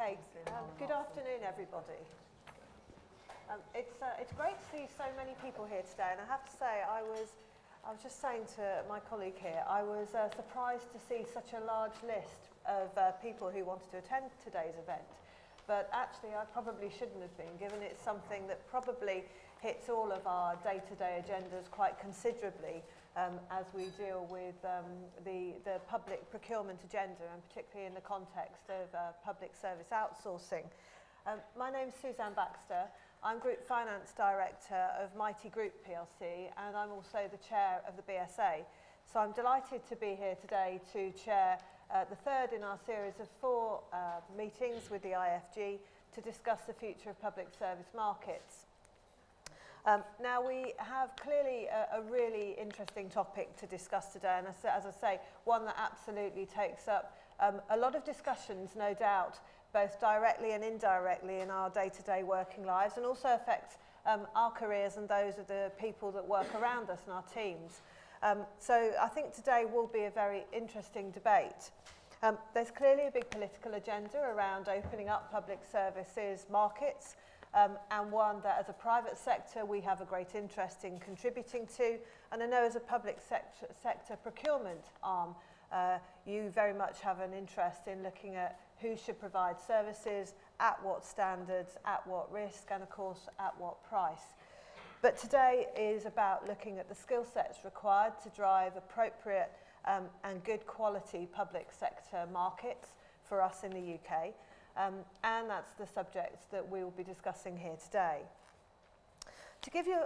Okay, good afternoon, everybody. It's great to see so many people here today, and I have to say, I was just saying to my colleague here, I was surprised to see such a large list of people who wanted to attend today's event. But actually, I probably shouldn't have been, given it's something that probably hits all of our day-to-day agendas quite considerably as we deal with the public procurement agenda, and particularly in the context of public service outsourcing. My name's Suzanne Baxter. I'm Group Finance Director of Mighty Group plc, and I'm also the Chair of the BSA. So I'm delighted to be here today to chair the third in our series of 4 meetings with the IFG to discuss the future of public service markets. Now, we have clearly a really interesting topic to discuss today, and as I say, one that absolutely takes up a lot of discussions, no doubt, both directly and indirectly in our day-to-day working lives, and also affects our careers and those of the people that work around us and our teams. So I think today will be a very interesting debate. There's clearly a big political agenda around opening up public services markets, and one that as a private sector we have a great interest in contributing to, and I know as a public sector procurement arm you very much have an interest in looking at who should provide services, at what standards, at what risk, and of course at what price. But today is about looking at the skill sets required to drive appropriate and good quality public sector markets for us in the UK. And that's the subject that we will be discussing here today.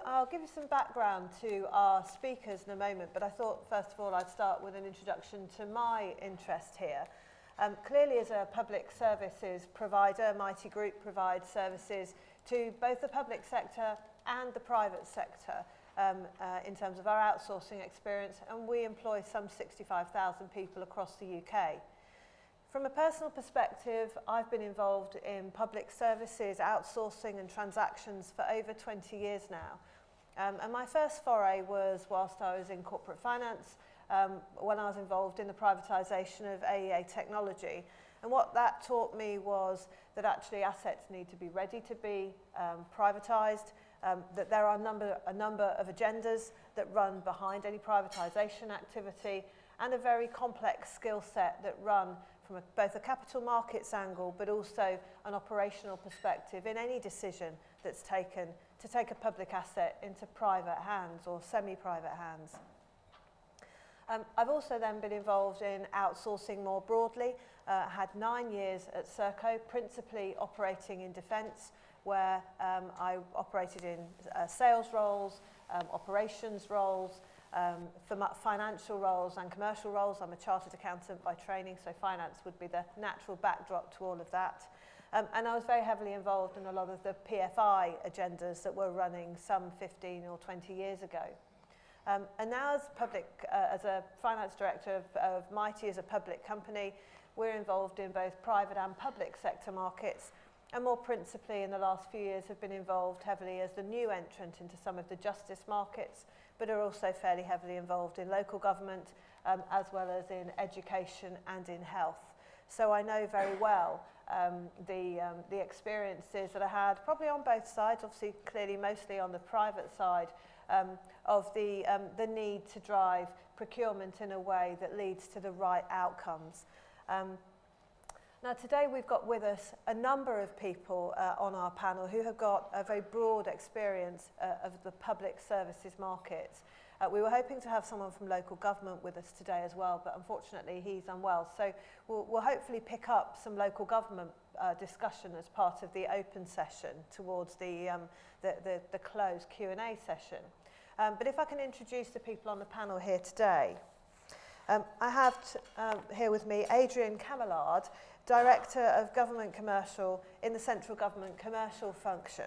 I'll give you some background to our speakers in a moment, but I thought first of all I'd start with an introduction to my interest here. Clearly, as a public services provider, Mighty Group provides services to both the public sector and the private sector in terms of our outsourcing experience, and we employ some 65,000 people across the UK. From a personal perspective, I've been involved in public services, outsourcing and transactions for over 20 years now. And my first foray was whilst I was in corporate finance, when I was involved in the privatisation of AEA technology. And what that taught me was that actually assets need to be ready to be privatised, that there are a number of agendas that run behind any privatisation activity, and a very complex skill set that run from both a capital markets angle but also an operational perspective in any decision that's taken to take a public asset into private hands or semi-private hands. I've also then been involved in outsourcing more broadly. Had 9 years at Serco, principally operating in defence, where I operated in sales roles, operations roles, financial roles and commercial roles. I'm a chartered accountant by training, so finance would be the natural backdrop to all of that. And I was very heavily involved in a lot of the PFI agendas that were running some 15 or 20 years ago. And now as a finance director of Mighty, as a public company, we're involved in both private and public sector markets, and more principally in the last few years have been involved heavily as the new entrant into some of the justice markets, but are also fairly heavily involved in local government as well as in education and in health. So I know very well the experiences that I had, probably on both sides, obviously clearly mostly on the private side, of the need to drive procurement in a way that leads to the right outcomes. Now today we've got with us a number of people on our panel who have got a very broad experience of the public services markets. We were hoping to have someone from local government with us today as well, but unfortunately he's unwell. So we'll hopefully pick up some local government discussion as part of the open session towards the closed Q&A session. But if I can introduce the people on the panel here today. I have here with me Adrian Camillard, Director of Government Commercial in the Central Government Commercial Function.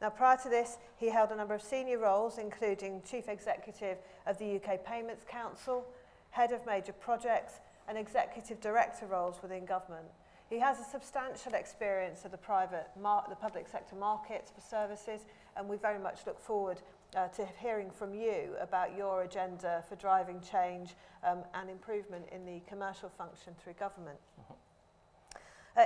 Now, prior to this, he held a number of senior roles, including Chief Executive of the UK Payments Council, Head of Major Projects, and Executive Director roles within government. He has a substantial experience of the public sector markets for services, and we very much look forward to hearing from you about your agenda for driving change and improvement in the commercial function through government.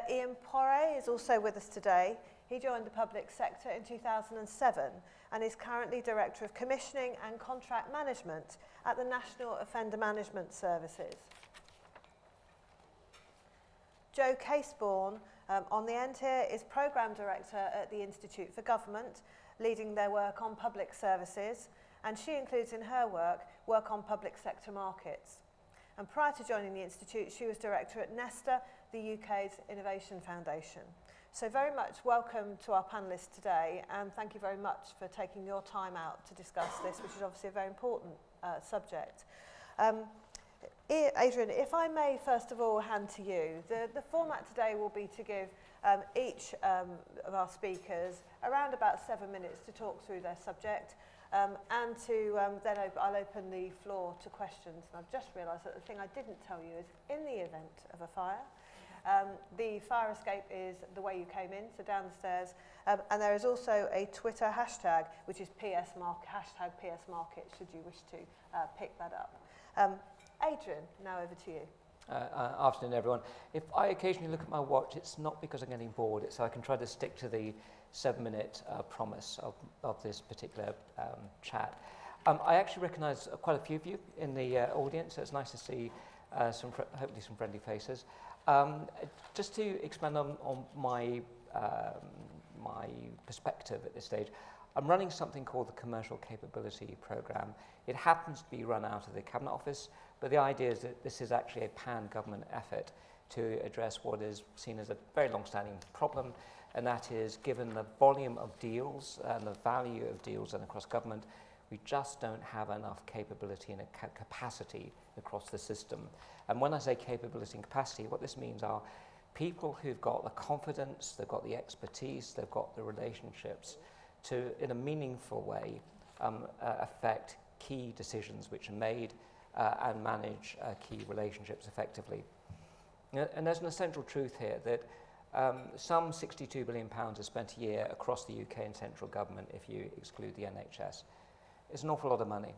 Ian Porre is also with us today. He joined the public sector in 2007 and is currently Director of Commissioning and Contract Management at the National Offender Management Services. Jo Caseborn, on the end here, is Programme Director at the Institute for Government, leading their work on public services, and she includes in her work on public sector markets. And prior to joining the Institute, she was Director at Nesta, the UK's Innovation Foundation. So very much welcome to our panellists today, and thank you very much for taking your time out to discuss this, which is obviously a very important subject. Adrian, if I may first of all hand to you, the format today will be to give each of our speakers around about 7 minutes to talk through their subject, and to then I'll open the floor to questions. And I've just realised that the thing I didn't tell you is in the event of a fire, the fire escape is the way you came in, so down the stairs, and there is also a Twitter hashtag, which is hashtag PS Market, should you wish to pick that up. Adrian, now over to you. Afternoon, everyone. If I occasionally look at my watch, it's not because I'm getting bored, it's so I can try to stick to the 7-minute promise of this particular chat. I actually recognise quite a few of you in the audience, so it's nice to see hopefully some friendly faces. Just to expand on my perspective at this stage, I'm running something called the Commercial Capability Programme. It happens to be run out of the Cabinet Office, but the idea is that this is actually a pan-government effort to address what is seen as a very long-standing problem, and that is, given the volume of deals and the value of deals across government, we just don't have enough capability and capacity across the system. And when I say capability and capacity, what this means are people who've got the confidence, they've got the expertise, they've got the relationships to, in a meaningful way, affect key decisions which are made and manage key relationships effectively. And there's an essential truth here that some £62 billion is spent a year across the UK and central government if you exclude the NHS. It's an awful lot of money.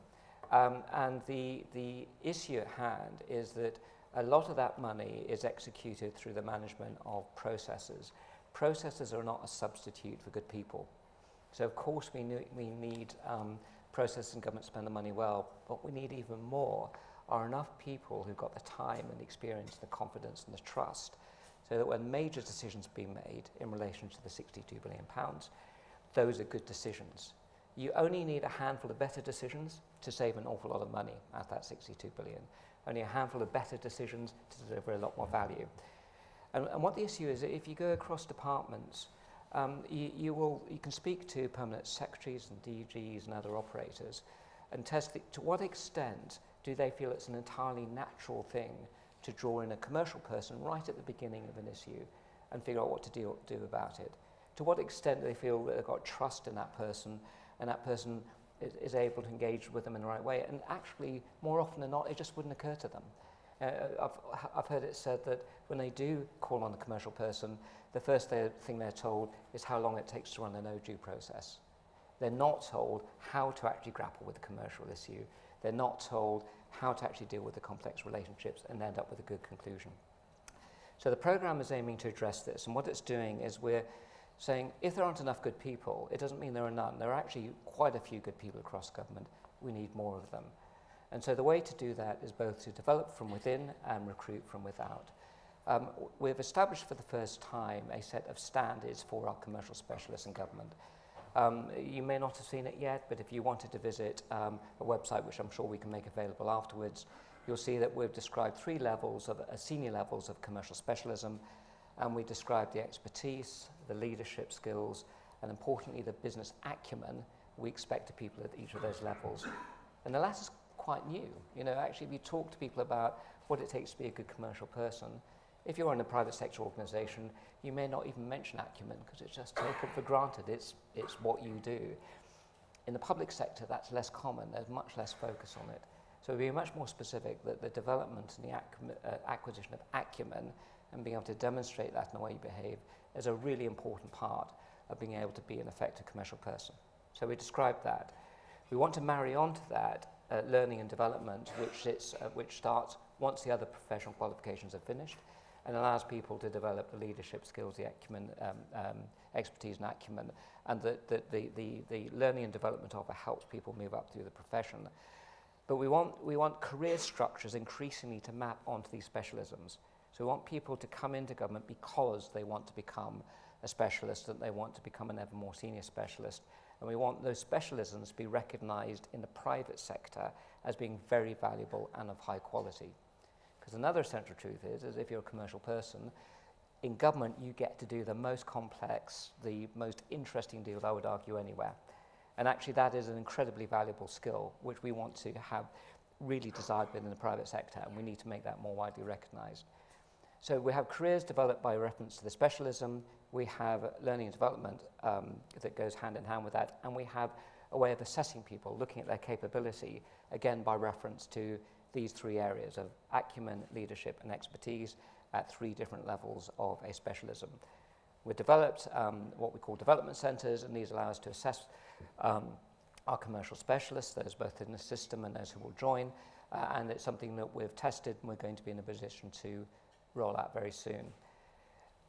And the issue at hand is that a lot of that money is executed through the management of processes. Processes are not a substitute for good people. So of course we need processes in government to spend the money well, but we need even more are enough people who've got the time and the experience, the confidence and the trust, so that when major decisions are being made in relation to the £62 billion, those are good decisions. You only need a handful of better decisions to save an awful lot of money at that £62 billion. Only a handful of better decisions to deliver a lot more value. And what the issue is, if you go across departments, you can speak to permanent secretaries and DGs and other operators and test to what extent do they feel it's an entirely natural thing to draw in a commercial person right at the beginning of an issue and figure out what to do about it. To what extent do they feel that they've got trust in that person and that person is able to engage with them in the right way. And actually, more often than not, it just wouldn't occur to them. I've heard it said that when they do call on a commercial person, the first thing they're told is how long it takes to run an OJU process. They're not told how to actually grapple with the commercial issue. They're not told how to actually deal with the complex relationships and end up with a good conclusion. So the programme is aiming to address this, and what it's doing is we're saying if there aren't enough good people, it doesn't mean there are none. There are actually quite a few good people across government. We need more of them. And so the way to do that is both to develop from within and recruit from without. We've established for the first time a set of standards for our commercial specialists in government. You may not have seen it yet, but if you wanted to visit a website, which I'm sure we can make available afterwards, you'll see that we've described 3 levels of senior levels of commercial specialism, and we described the expertise, the leadership skills, and importantly, the business acumen we expect of people at each of those levels. And the latter's quite new. You know, actually, if you talk to people about what it takes to be a good commercial person, if you're in a private sector organisation, you may not even mention acumen because it's just taken for granted. It's what you do. In the public sector, that's less common. There's much less focus on it. So we'll be much more specific that the development and the acquisition of acumen and being able to demonstrate that in the way you behave is a really important part of being able to be an effective commercial person. So we described that. We want to marry on to that learning and development, which starts once the other professional qualifications are finished, and allows people to develop the leadership skills, the acumen, expertise and acumen, and the learning and development of it helps people move up through the profession. But we want career structures increasingly to map onto these specialisms. So we want people to come into government because they want to become a specialist, and they want to become an ever more senior specialist. And we want those specialisms to be recognised in the private sector as being very valuable and of high quality. Because another essential truth is if you're a commercial person, in government you get to do the most complex, the most interesting deals, I would argue, anywhere. And actually that is an incredibly valuable skill, which we want to have really desired within the private sector, and we need to make that more widely recognised. So we have careers developed by reference to the specialism, we have learning and development that goes hand in hand with that, and we have a way of assessing people, looking at their capability, again by reference to these three areas of acumen, leadership and expertise at three different levels of a specialism. We've developed what we call development centres, and these allow us to assess our commercial specialists, those both in the system and those who will join, and it's something that we've tested and we're going to be in a position to roll out very soon.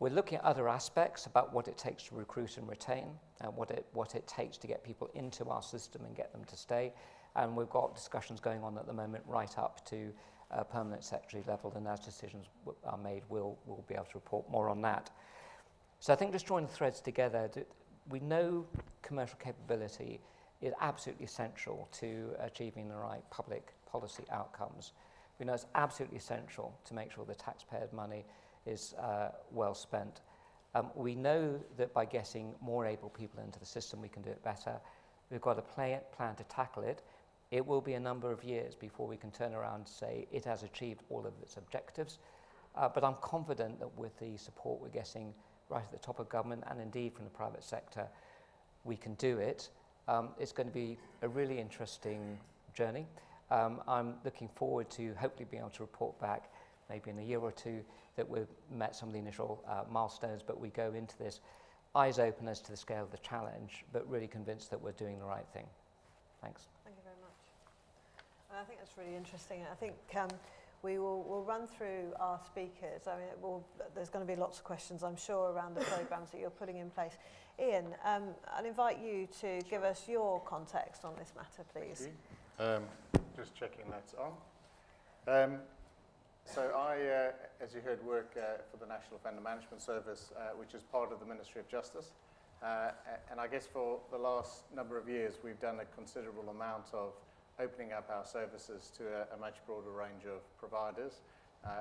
We're looking at other aspects about what it takes to recruit and retain, and what it takes to get people into our system and get them to stay. And we've got discussions going on at the moment right up to permanent secretary level, and as decisions are made, we'll be able to report more on that. So I think just drawing the threads together, we know commercial capability is absolutely essential to achieving the right public policy outcomes. We know it's absolutely essential to make sure the taxpayers' money is well spent. We know that by getting more able people into the system, we can do it better. We've got a plan to tackle it. It will be a number of years before we can turn around and say it has achieved all of its objectives. But I'm confident that with the support we're getting right at the top of government and indeed from the private sector, we can do it. It's going to be a really interesting journey. I'm looking forward to hopefully being able to report back maybe in a year or two that we've met some of the initial milestones, but we go into this eyes open as to the scale of the challenge, but really convinced that we're doing the right thing. Thanks. Thank you very much. And I think that's really interesting. I think we'll run through our speakers. I mean, there's going to be lots of questions, I'm sure, around the programs that you're putting in place. Ian, I'll invite you to give us your context on this matter, please. Thank you. Just checking that's on. So I, as you heard, work for the National Offender Management Service, which is part of the Ministry of Justice. And I guess for the last number of years, we've done a considerable amount of opening up our services to a much broader range of providers.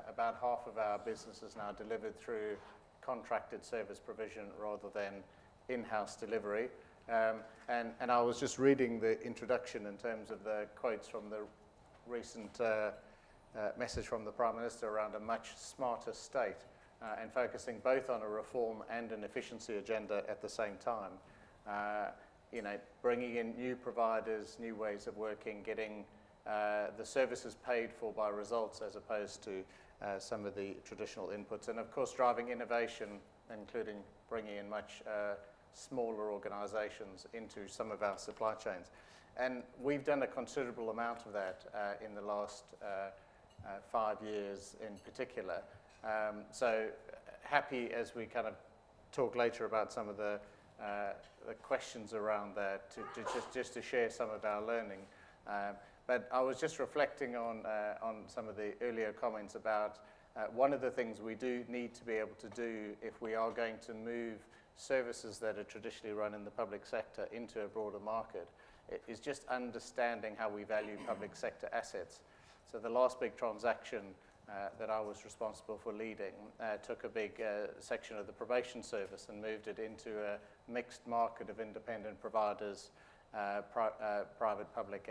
About half of our business is now delivered through contracted service provision rather than in-house delivery. And I was just reading the introduction in terms of the quotes from the recent message from the Prime Minister around a much smarter state and focusing both on a reform and an efficiency agenda at the same time. Bringing in new providers, new ways of working, getting the services paid for by results as opposed to some of the traditional inputs, and of course driving innovation, including bringing in much smaller organisations into some of our supply chains. And we've done a considerable amount of that in the last 5 years in particular. So happy as we kind of talk later about some of the questions around that to share some of our learning. But I was just reflecting on some of the earlier comments about one of the things we do need to be able to do if we are going to move services that are traditionally run in the public sector into a broader market is just understanding how we value public sector assets. So the last big transaction that I was responsible for leading took a big section of the probation service and moved it into a mixed market of independent providers, private, public,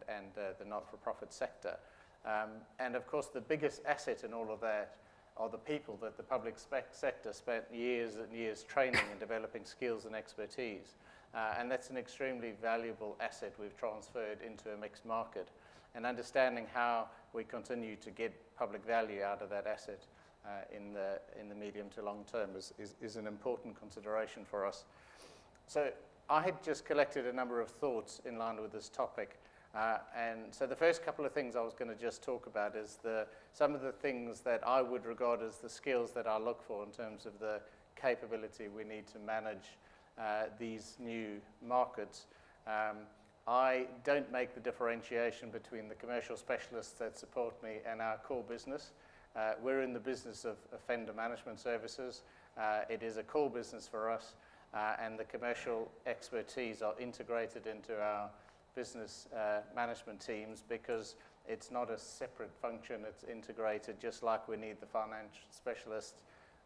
and the not-for-profit sector. And of course, the biggest asset in all of that are the people that the public sector spent years and years training and developing skills and expertise. And that's an extremely valuable asset we've transferred into a mixed market. And understanding how we continue to get public value out of that asset in the medium to long term is an important consideration for us. So I had just collected a number of thoughts in line with this topic. And so the first couple of things I was going to just talk about is some of the things that I would regard as the skills that I look for in terms of the capability we need to manage these new markets. I don't make the differentiation between the commercial specialists that support me and our core business. We're in the business of offender management services. It is a core business for us, and the commercial expertise are integrated into our business management teams because it's not a separate function, it's integrated, just like we need the financial specialists,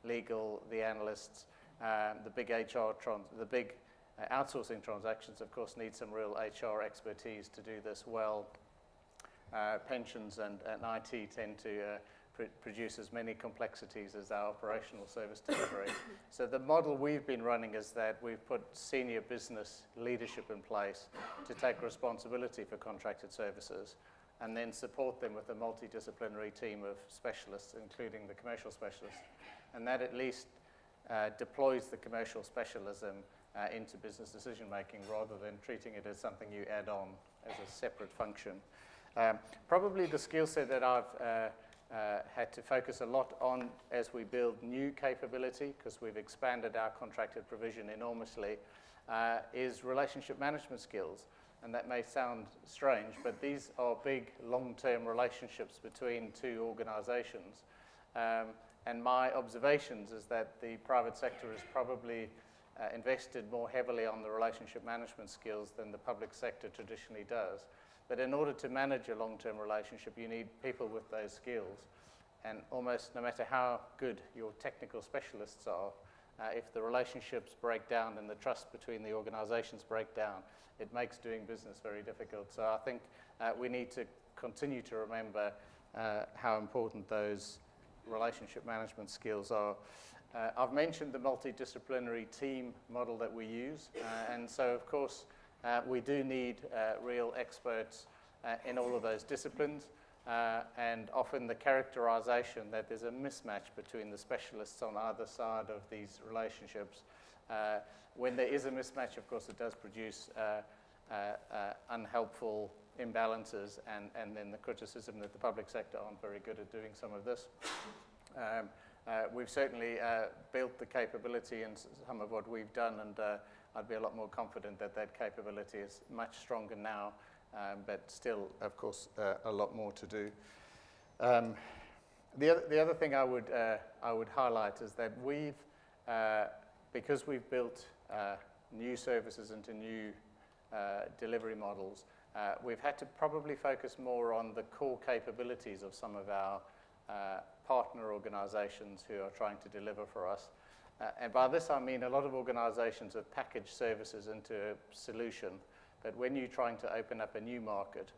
legal, the analysts, the big outsourcing transactions, of course, need some real HR expertise to do this well. Pensions and IT tend to produce as many complexities as our operational service delivery. So the model we've been running is that we've put senior business leadership in place to take responsibility for contracted services and then support them with a multidisciplinary team of specialists, including the commercial specialists. And that at least deploys the commercial specialism into business decision making rather than treating it as something you add on as a separate function. Probably the skill set that I've had to focus a lot on as we build new capability, because we've expanded our contracted provision enormously, is relationship management skills. And that may sound strange, but these are big long-term relationships between two organizations. And my observations is that the private sector has probably invested more heavily on the relationship management skills than the public sector traditionally does. But in order to manage a long-term relationship, you need people with those skills. And almost no matter how good your technical specialists are, if the relationships break down and the trust between the organizations break down, it makes doing business very difficult. So I think we need to continue to remember how important those relationship management skills are. I've mentioned the multidisciplinary team model that we use. And so, of course, we do need real experts in all of those disciplines, and often the characterization that there's a mismatch between the specialists on either side of these relationships. When there is a mismatch, of course, it does produce unhelpful imbalances and then the criticism that the public sector aren't very good at doing some of this. We've certainly built the capability in some of what we've done, and I'd be a lot more confident that that capability is much stronger now, but still, of course, a lot more to do. The other thing I would highlight is that because we've built new services into new delivery models, we've had to probably focus more on the core capabilities of some of our partner organizations who are trying to deliver for us. And by this I mean a lot of organizations have packaged services into a solution, but when you're trying to open up a new market,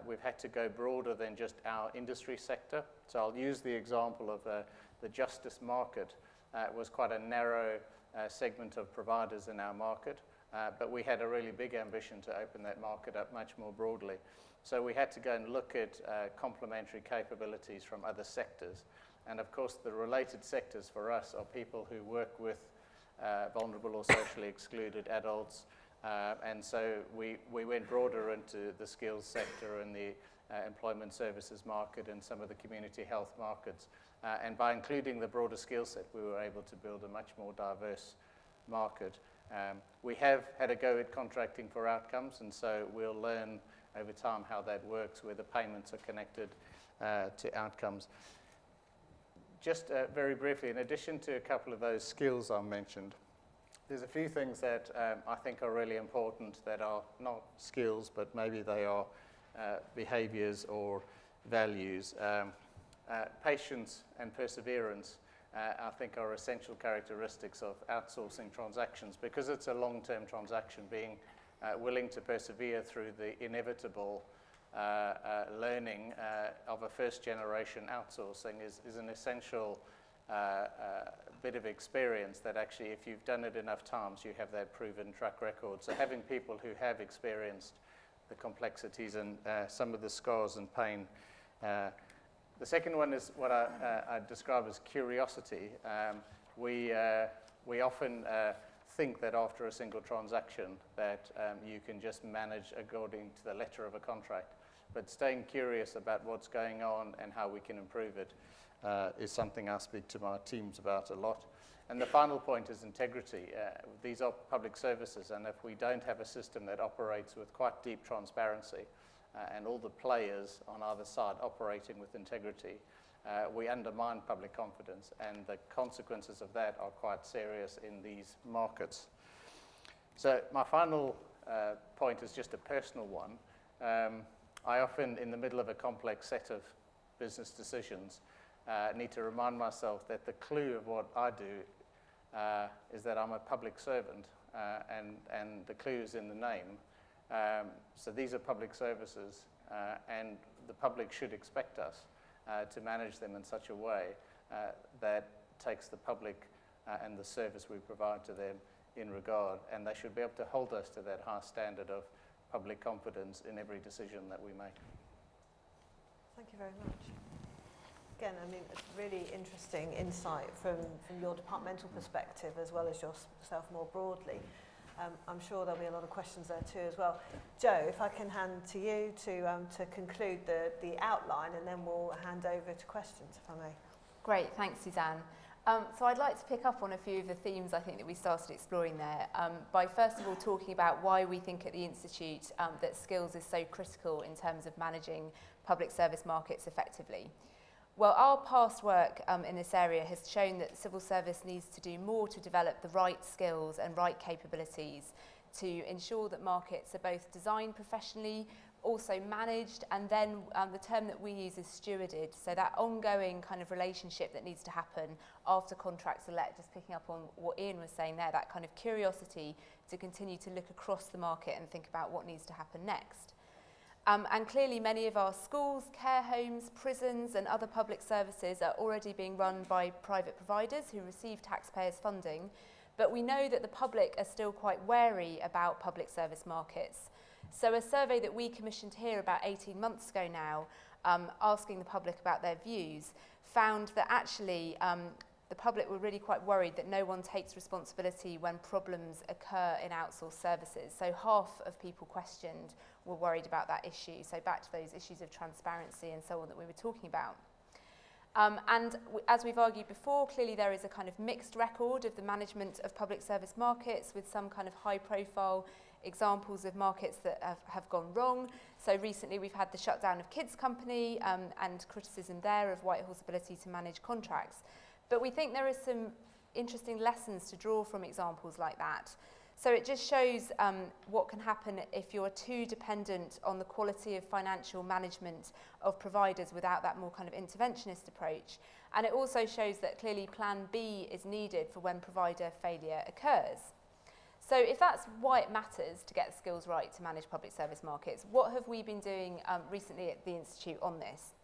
we've had to go broader than just our industry sector. So I'll use the example of the justice market. It was quite a narrow segment of providers in our market, but we had a really big ambition to open that market up much more broadly. So we had to go and look at complementary capabilities from other sectors. And of course, the related sectors for us are people who work with vulnerable or socially excluded adults. And so we went broader into the skills sector and the employment services market and some of the community health markets. And by including the broader skill set, we were able to build a much more diverse market. We have had a go at contracting for outcomes, and so we'll learn over time how that works, where the payments are connected to outcomes. Just very briefly, in addition to a couple of those skills I mentioned, there's a few things that I think are really important that are not skills, but maybe they are behaviors or values. Patience and perseverance, I think, are essential characteristics of outsourcing transactions, because it's a long-term transaction. Being willing to persevere through the inevitable learning of a first-generation outsourcing is an essential bit of experience that actually, if you've done it enough times, you have that proven track record. So having people who have experienced the complexities and some of the scars and pain. The second one is what I describe as curiosity. We often think that after a single transaction that you can just manage according to the letter of a contract. But staying curious about what's going on and how we can improve it is something I speak to my teams about a lot. And the final point is integrity. These are public services, and if we don't have a system that operates with quite deep transparency and all the players on either side operating with integrity, we undermine public confidence, and the consequences of that are quite serious in these markets. So my final point is just a personal one. I often, in the middle of a complex set of business decisions, need to remind myself that the clue of what I do is that I'm a public servant, and the clue is in the name. So these are public services, and the public should expect us to manage them in such a way that takes the public and the service we provide to them in regard, and they should be able to hold us to that high standard of public confidence in every decision that we make. Thank you very much. Again, I mean, it's really interesting insight from your departmental perspective as well as yourself more broadly. I'm sure there'll be a lot of questions there too as well. Joe, if I can hand to you to conclude the outline, and then we'll hand over to questions, if I may. Great, thanks Suzanne. So I'd like to pick up on a few of the themes I think that we started exploring there by first of all talking about why we think at the Institute that skills is so critical in terms of managing public service markets effectively. Well, our past work in this area has shown that civil service needs to do more to develop the right skills and right capabilities to ensure that markets are both designed professionally, also managed, and then the term that we use is stewarded, so that ongoing kind of relationship that needs to happen after contracts are let, just picking up on what Ian was saying there, that kind of curiosity to continue to look across the market and think about what needs to happen next. And clearly many of our schools, care homes, prisons and other public services are already being run by private providers who receive taxpayers' funding, but we know that the public are still quite wary about public service markets. So a survey that we commissioned here about 18 months ago now, asking the public about their views, found that actually the public were really quite worried that no one takes responsibility when problems occur in outsourced services. So half of people questioned were worried about that issue. So back to those issues of transparency and so on that we were talking about. As we've argued before, clearly there is a kind of mixed record of the management of public service markets, with some kind of high profile examples of markets that have gone wrong. So recently we've had the shutdown of Kids Company and criticism there of Whitehall's ability to manage contracts. But we think there is some interesting lessons to draw from examples like that. So it just shows what can happen if you're too dependent on the quality of financial management of providers without that more kind of interventionist approach. And it also shows that clearly plan B is needed for when provider failure occurs. So if that's why it matters to get the skills right to manage public service markets, what have we been doing recently at the Institute on this?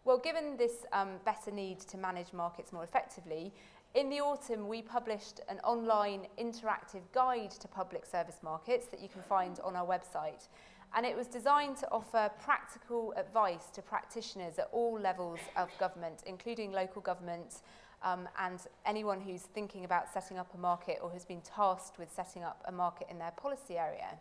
Well, given this better need to manage markets more effectively, in the autumn we published an online interactive guide to public service markets that you can find on our website. And it was designed to offer practical advice to practitioners at all levels of government, including local government, and anyone who's thinking about setting up a market or has been tasked with setting up a market in their policy area.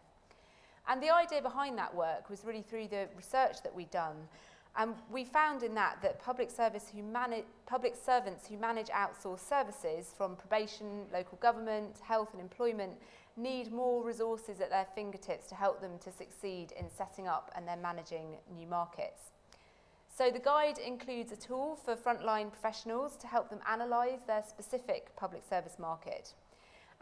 And the idea behind that work was really through the research that we'd done. And we found in that public servants who manage outsourced services from probation, local government, health and employment need more resources at their fingertips to help them to succeed in setting up and then managing new markets. So the guide includes a tool for frontline professionals to help them analyse their specific public service market.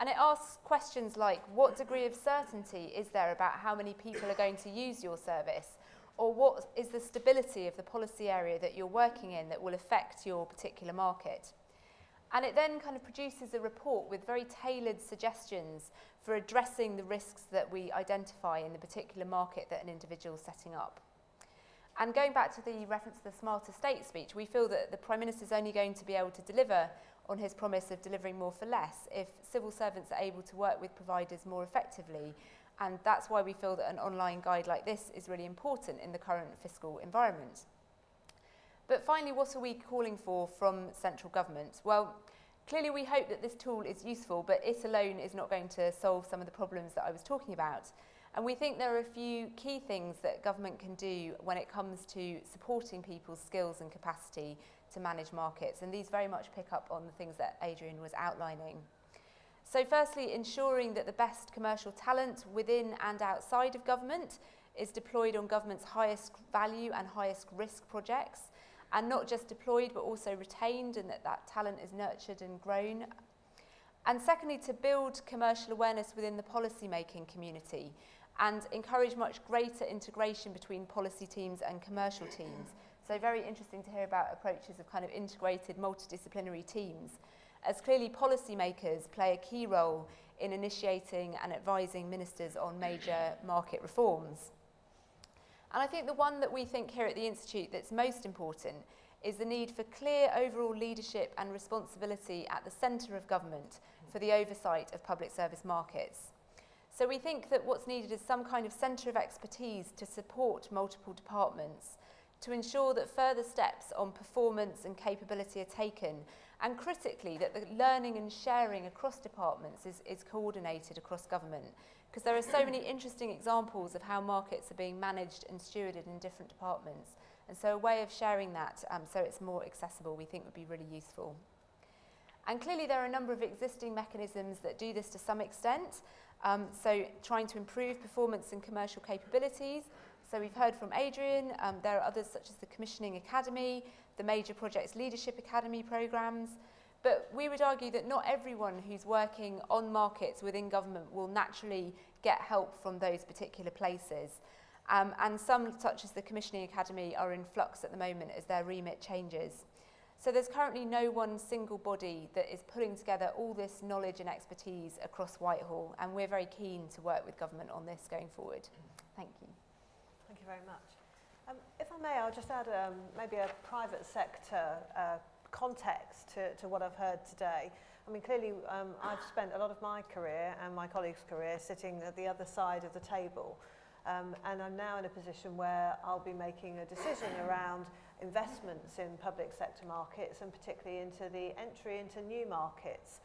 And it asks questions like, what degree of certainty is there about how many people are going to use your service? Or what is the stability of the policy area that you're working in that will affect your particular market? And it then kind of produces a report with very tailored suggestions for addressing the risks that we identify in the particular market that an individual is setting up. And going back to the reference to the Smarter State speech, we feel that the Prime Minister is only going to be able to deliver on his promise of delivering more for less if civil servants are able to work with providers more effectively. And that's why we feel that an online guide like this is really important in the current fiscal environment. But finally, what are we calling for from central government? Well, Clearly, we hope that this tool is useful, but it alone is not going to solve some of the problems that I was talking about. And we think there are a few key things that government can do when it comes to supporting people's skills and capacity to manage markets. And these very much pick up on the things that Adrian was outlining. So firstly, ensuring that the best commercial talent within and outside of government is deployed on government's highest value and highest risk projects, and not just deployed but also retained, and that talent is nurtured and grown. And secondly, to build commercial awareness within the policy-making community and encourage much greater integration between policy teams and commercial teams. So very interesting to hear about approaches of kind of integrated multidisciplinary teams, as clearly policymakers play a key role in initiating and advising ministers on major market reforms. And I think the one that we think here at the Institute that's most important is the need for clear overall leadership and responsibility at the centre of government for the oversight of public service markets. So we think that what's needed is some kind of centre of expertise to support multiple departments, to ensure that further steps on performance and capability are taken, and critically that the learning and sharing across departments is coordinated across government, because there are so many interesting examples of how markets are being managed and stewarded in different departments. And so a way of sharing that so it's more accessible, we think would be really useful. And clearly there are a number of existing mechanisms that do this to some extent. So trying to improve performance and commercial capabilities. So we've heard from Adrian, there are others such as the Commissioning Academy, the Major Projects Leadership Academy programmes. But we would argue that not everyone who's working on markets within government will naturally get help from those particular places. And some, such as the Commissioning Academy, are in flux at the moment as their remit changes. So there's currently no one single body that is pulling together all this knowledge and expertise across Whitehall, and we're very keen to work with government on this going forward. Thank you. Thank you very much. If I may, I'll just add maybe a private sector context to what I've heard today. I mean, clearly I've spent a lot of my career and my colleagues' career sitting at the other side of the table. And I'm now in a position where I'll be making a decision around investments in public sector markets, and particularly into the entry into new markets,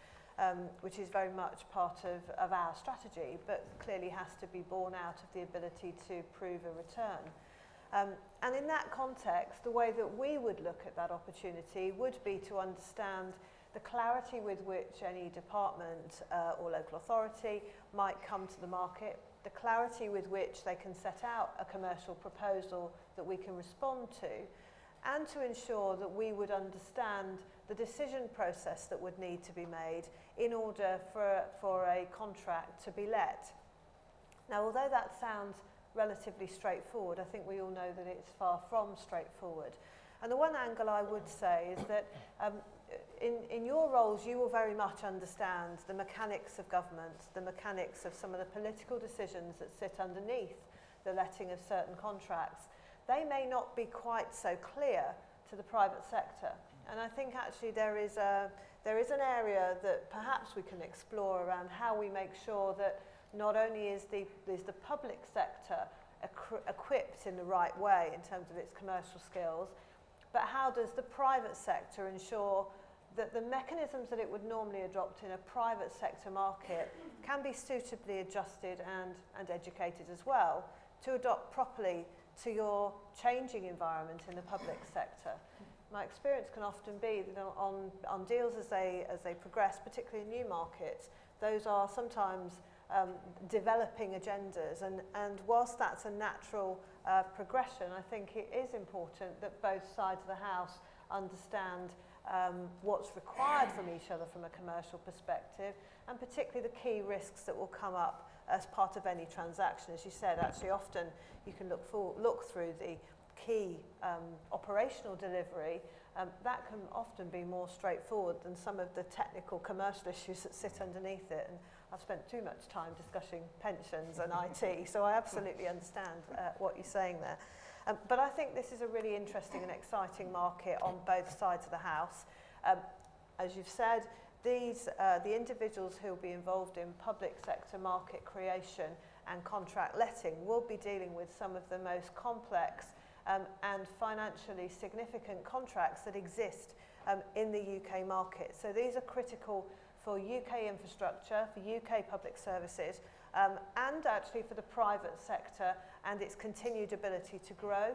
which is very much part of our strategy, but clearly has to be born out of the ability to prove a return. And in that context, the way that we would look at that opportunity would be to understand the clarity with which any department or local authority might come to the market, the clarity with which they can set out a commercial proposal that we can respond to, and to ensure that we would understand the decision process that would need to be made in order for a contract to be let. Now, although that sounds relatively straightforward, I think we all know that it's far from straightforward. And the one angle I would say is that in your roles, you will very much understand the mechanics of government, the mechanics of some of the political decisions that sit underneath the letting of certain contracts. They may not be quite so clear to the private sector. And I think actually there is an area that perhaps we can explore around how we make sure that not only is the public sector equipped in the right way in terms of its commercial skills, but how does the private sector ensure that the mechanisms that it would normally adopt in a private sector market can be suitably adjusted and educated as well to adopt properly to your changing environment in the public sector. My experience can often be that on deals as they progress, particularly in new markets, those are sometimes developing agendas, and whilst that's a natural progression, I think it is important that both sides of the house understand what's required from each other from a commercial perspective, and particularly the key risks that will come up as part of any transaction. As you said, actually often you can look through the key operational delivery. That can often be more straightforward than some of the technical commercial issues that sit underneath it. And I've spent too much time discussing pensions and IT, so I absolutely understand what you're saying there. But I think this is a really interesting and exciting market on both sides of the house. As you've said, the individuals who will be involved in public sector market creation and contract letting will be dealing with some of the most complex and financially significant contracts that exist in the UK market. So these are critical for UK infrastructure, for UK public services, and actually for the private sector and its continued ability to grow,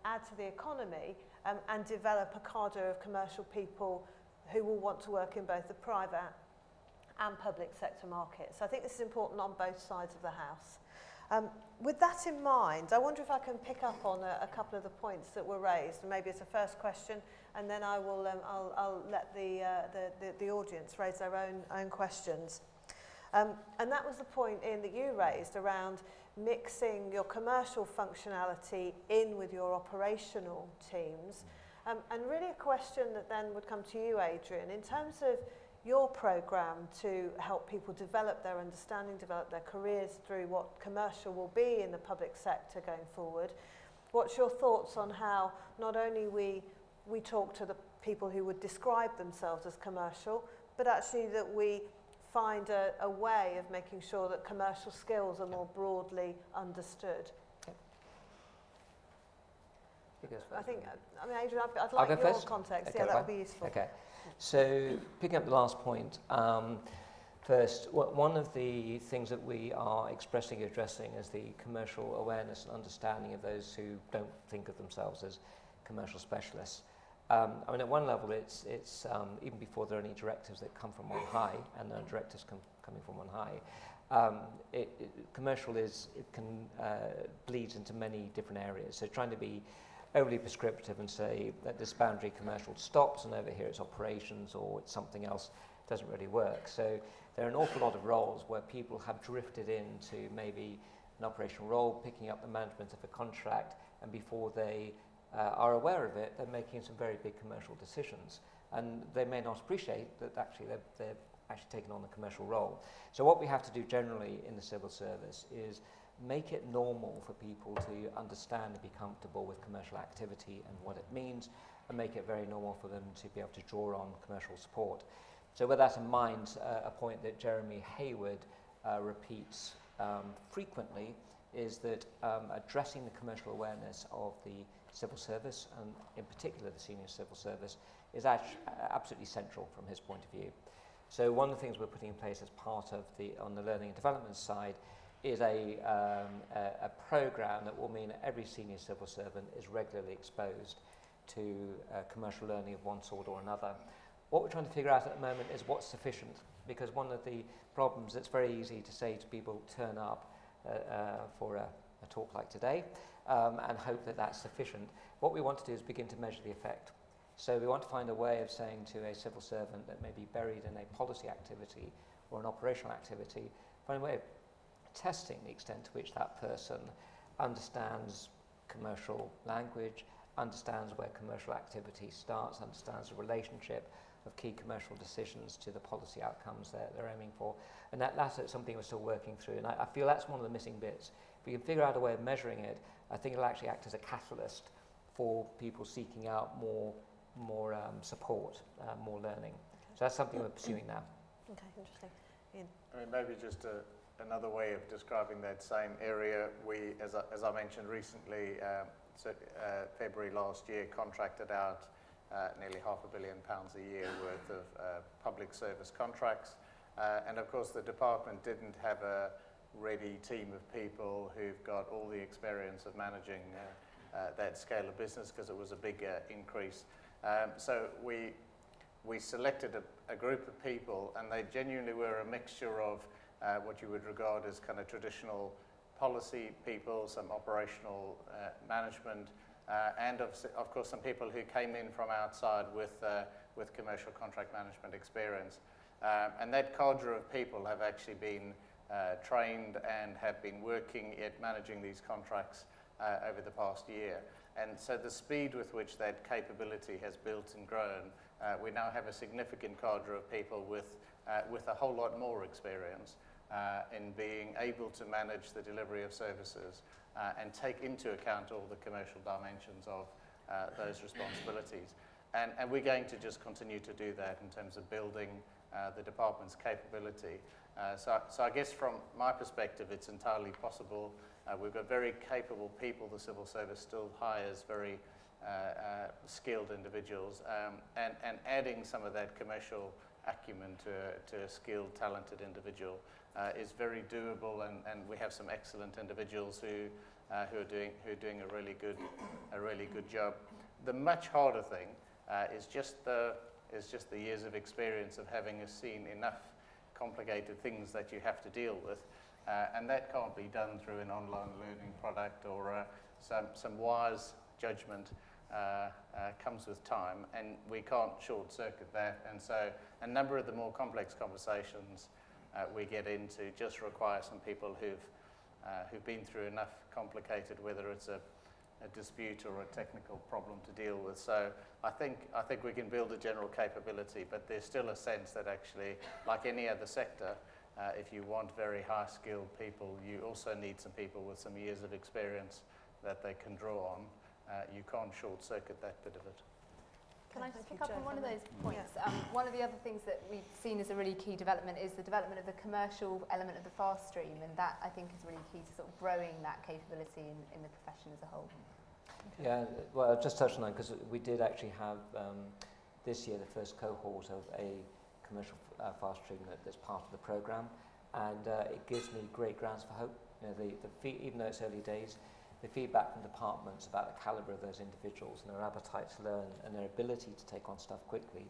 add to the economy, and develop a cadre of commercial people who will want to work in both the private and public sector markets. So I think this is important on both sides of the house. With that in mind, I wonder if I can pick up on a couple of the points that were raised, and maybe it's a first question, and then I will I'll let the audience raise their own questions. And that was the point, Ian, that you raised around mixing your commercial functionality in with your operational teams. And really a question that then would come to you, Adrian, in terms of your programme to help people develop their understanding, develop their careers through what commercial will be in the public sector going forward. What's your thoughts on how not only we talk to the people who would describe themselves as commercial, but actually that we find a way of making sure that commercial skills are more broadly understood? I think, Adrian, I'd like your context. Okay, yeah, that would be useful. Okay, so picking up the last point, first, one of the things that we are addressing is the commercial awareness and understanding of those who don't think of themselves as commercial specialists. At one level, it's even before there are any directives that come from on high, and there are directives coming from on high, commercial bleeds into many different areas. So trying to be overly prescriptive and say that this boundary commercial stops and over here it's operations or it's something else doesn't really work. So there are an awful lot of roles where people have drifted into maybe an operational role, picking up the management of a contract, and before they are aware of it, they're making some very big commercial decisions. And they may not appreciate that actually they're actually taking on a commercial role. So what we have to do generally in the civil service is make it normal for people to understand and be comfortable with commercial activity and what it means, and make it very normal for them to be able to draw on commercial support. So with that in mind, a point that Jeremy Hayward repeats frequently is that addressing the commercial awareness of the civil service, and in particular the senior civil service, is absolutely central from his point of view. So one of the things we're putting in place as part of on the learning and development side is a programme that will mean that every senior civil servant is regularly exposed to commercial learning of one sort or another. What we're trying to figure out at the moment is what's sufficient, because one of the problems, it's very easy to say to people, turn up for a talk like today and hope that that's sufficient. What we want to do is begin to measure the effect. So we want to find a way of saying to a civil servant that may be buried in a policy activity or an operational activity, find a way of testing the extent to which that person understands commercial language, understands where commercial activity starts, understands the relationship of key commercial decisions to the policy outcomes that they're aiming for. And that's something we're still working through. And I feel that's one of the missing bits. If we can figure out a way of measuring it, I think it'll actually act as a catalyst for people seeking out more support, more learning. So that's something we're pursuing now. Okay, interesting. Ian. Maybe just another way of describing that same area. We, as I mentioned recently, February last year, contracted out nearly £500 million a year worth of public service contracts. And of course, the department didn't have a ready team of people who've got all the experience of managing that scale of business, because it was a big increase. So we selected a group of people, and they genuinely were a mixture of what you would regard as kind of traditional policy people, some operational management, and of course some people who came in from outside with commercial contract management experience. And that cadre of people have actually been trained and have been working at managing these contracts over the past year. And so the speed with which that capability has built and grown, we now have a significant cadre of people with a whole lot more experience in being able to manage the delivery of services and take into account all the commercial dimensions of those responsibilities. And we're going to just continue to do that in terms of building the department's capability. So I guess from my perspective, it's entirely possible. We've got very capable people. The civil service still hires very skilled individuals, and adding some of that commercial acumen to a skilled, talented individual is very doable, and we have some excellent individuals who are doing a really good job. The much harder thing is just the years of experience of having seen enough complicated things that you have to deal with, and that can't be done through an online learning product or some wise judgment. Comes with time, and we can't short circuit that, and so a number of the more complex conversations we get into just require some people who've been through enough complicated, whether it's a dispute or a technical problem to deal with. So I think we can build a general capability, but there's still a sense that actually, like any other sector, if you want very high skilled people, you also need some people with some years of experience that they can draw on. You can't short circuit that bit of it. Can I just pick up on one of those points? Yeah. One of the other things that we've seen as a really key development is the development of the commercial element of the fast stream, and that I think is really key to sort of growing that capability in the profession as a whole. Yeah, well, I'll just touch on that because we did actually have this year the first cohort of a commercial fast stream that's part of the programme, and it gives me great grounds for hope. You know, even though it's early days, the feedback from departments about the calibre of those individuals and their appetite to learn and their ability to take on stuff quickly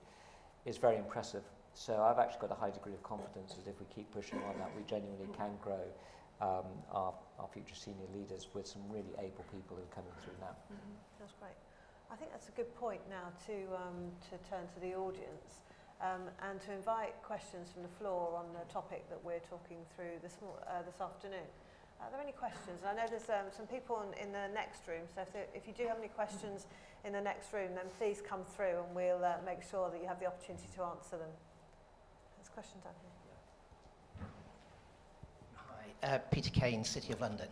is very impressive. So I've actually got a high degree of confidence that if we keep pushing on that, we genuinely can grow our future senior leaders with some really able people who are coming through now. Mm-hmm. That's great. I think that's a good point now to turn to the audience and to invite questions from the floor on the topic that we're talking through this afternoon. Are there any questions? I know there's some people in the next room, so if you do have any questions in the next room, then please come through and we'll make sure that you have the opportunity to answer them. There's questions down here. Hi, Peter Kane, City of London.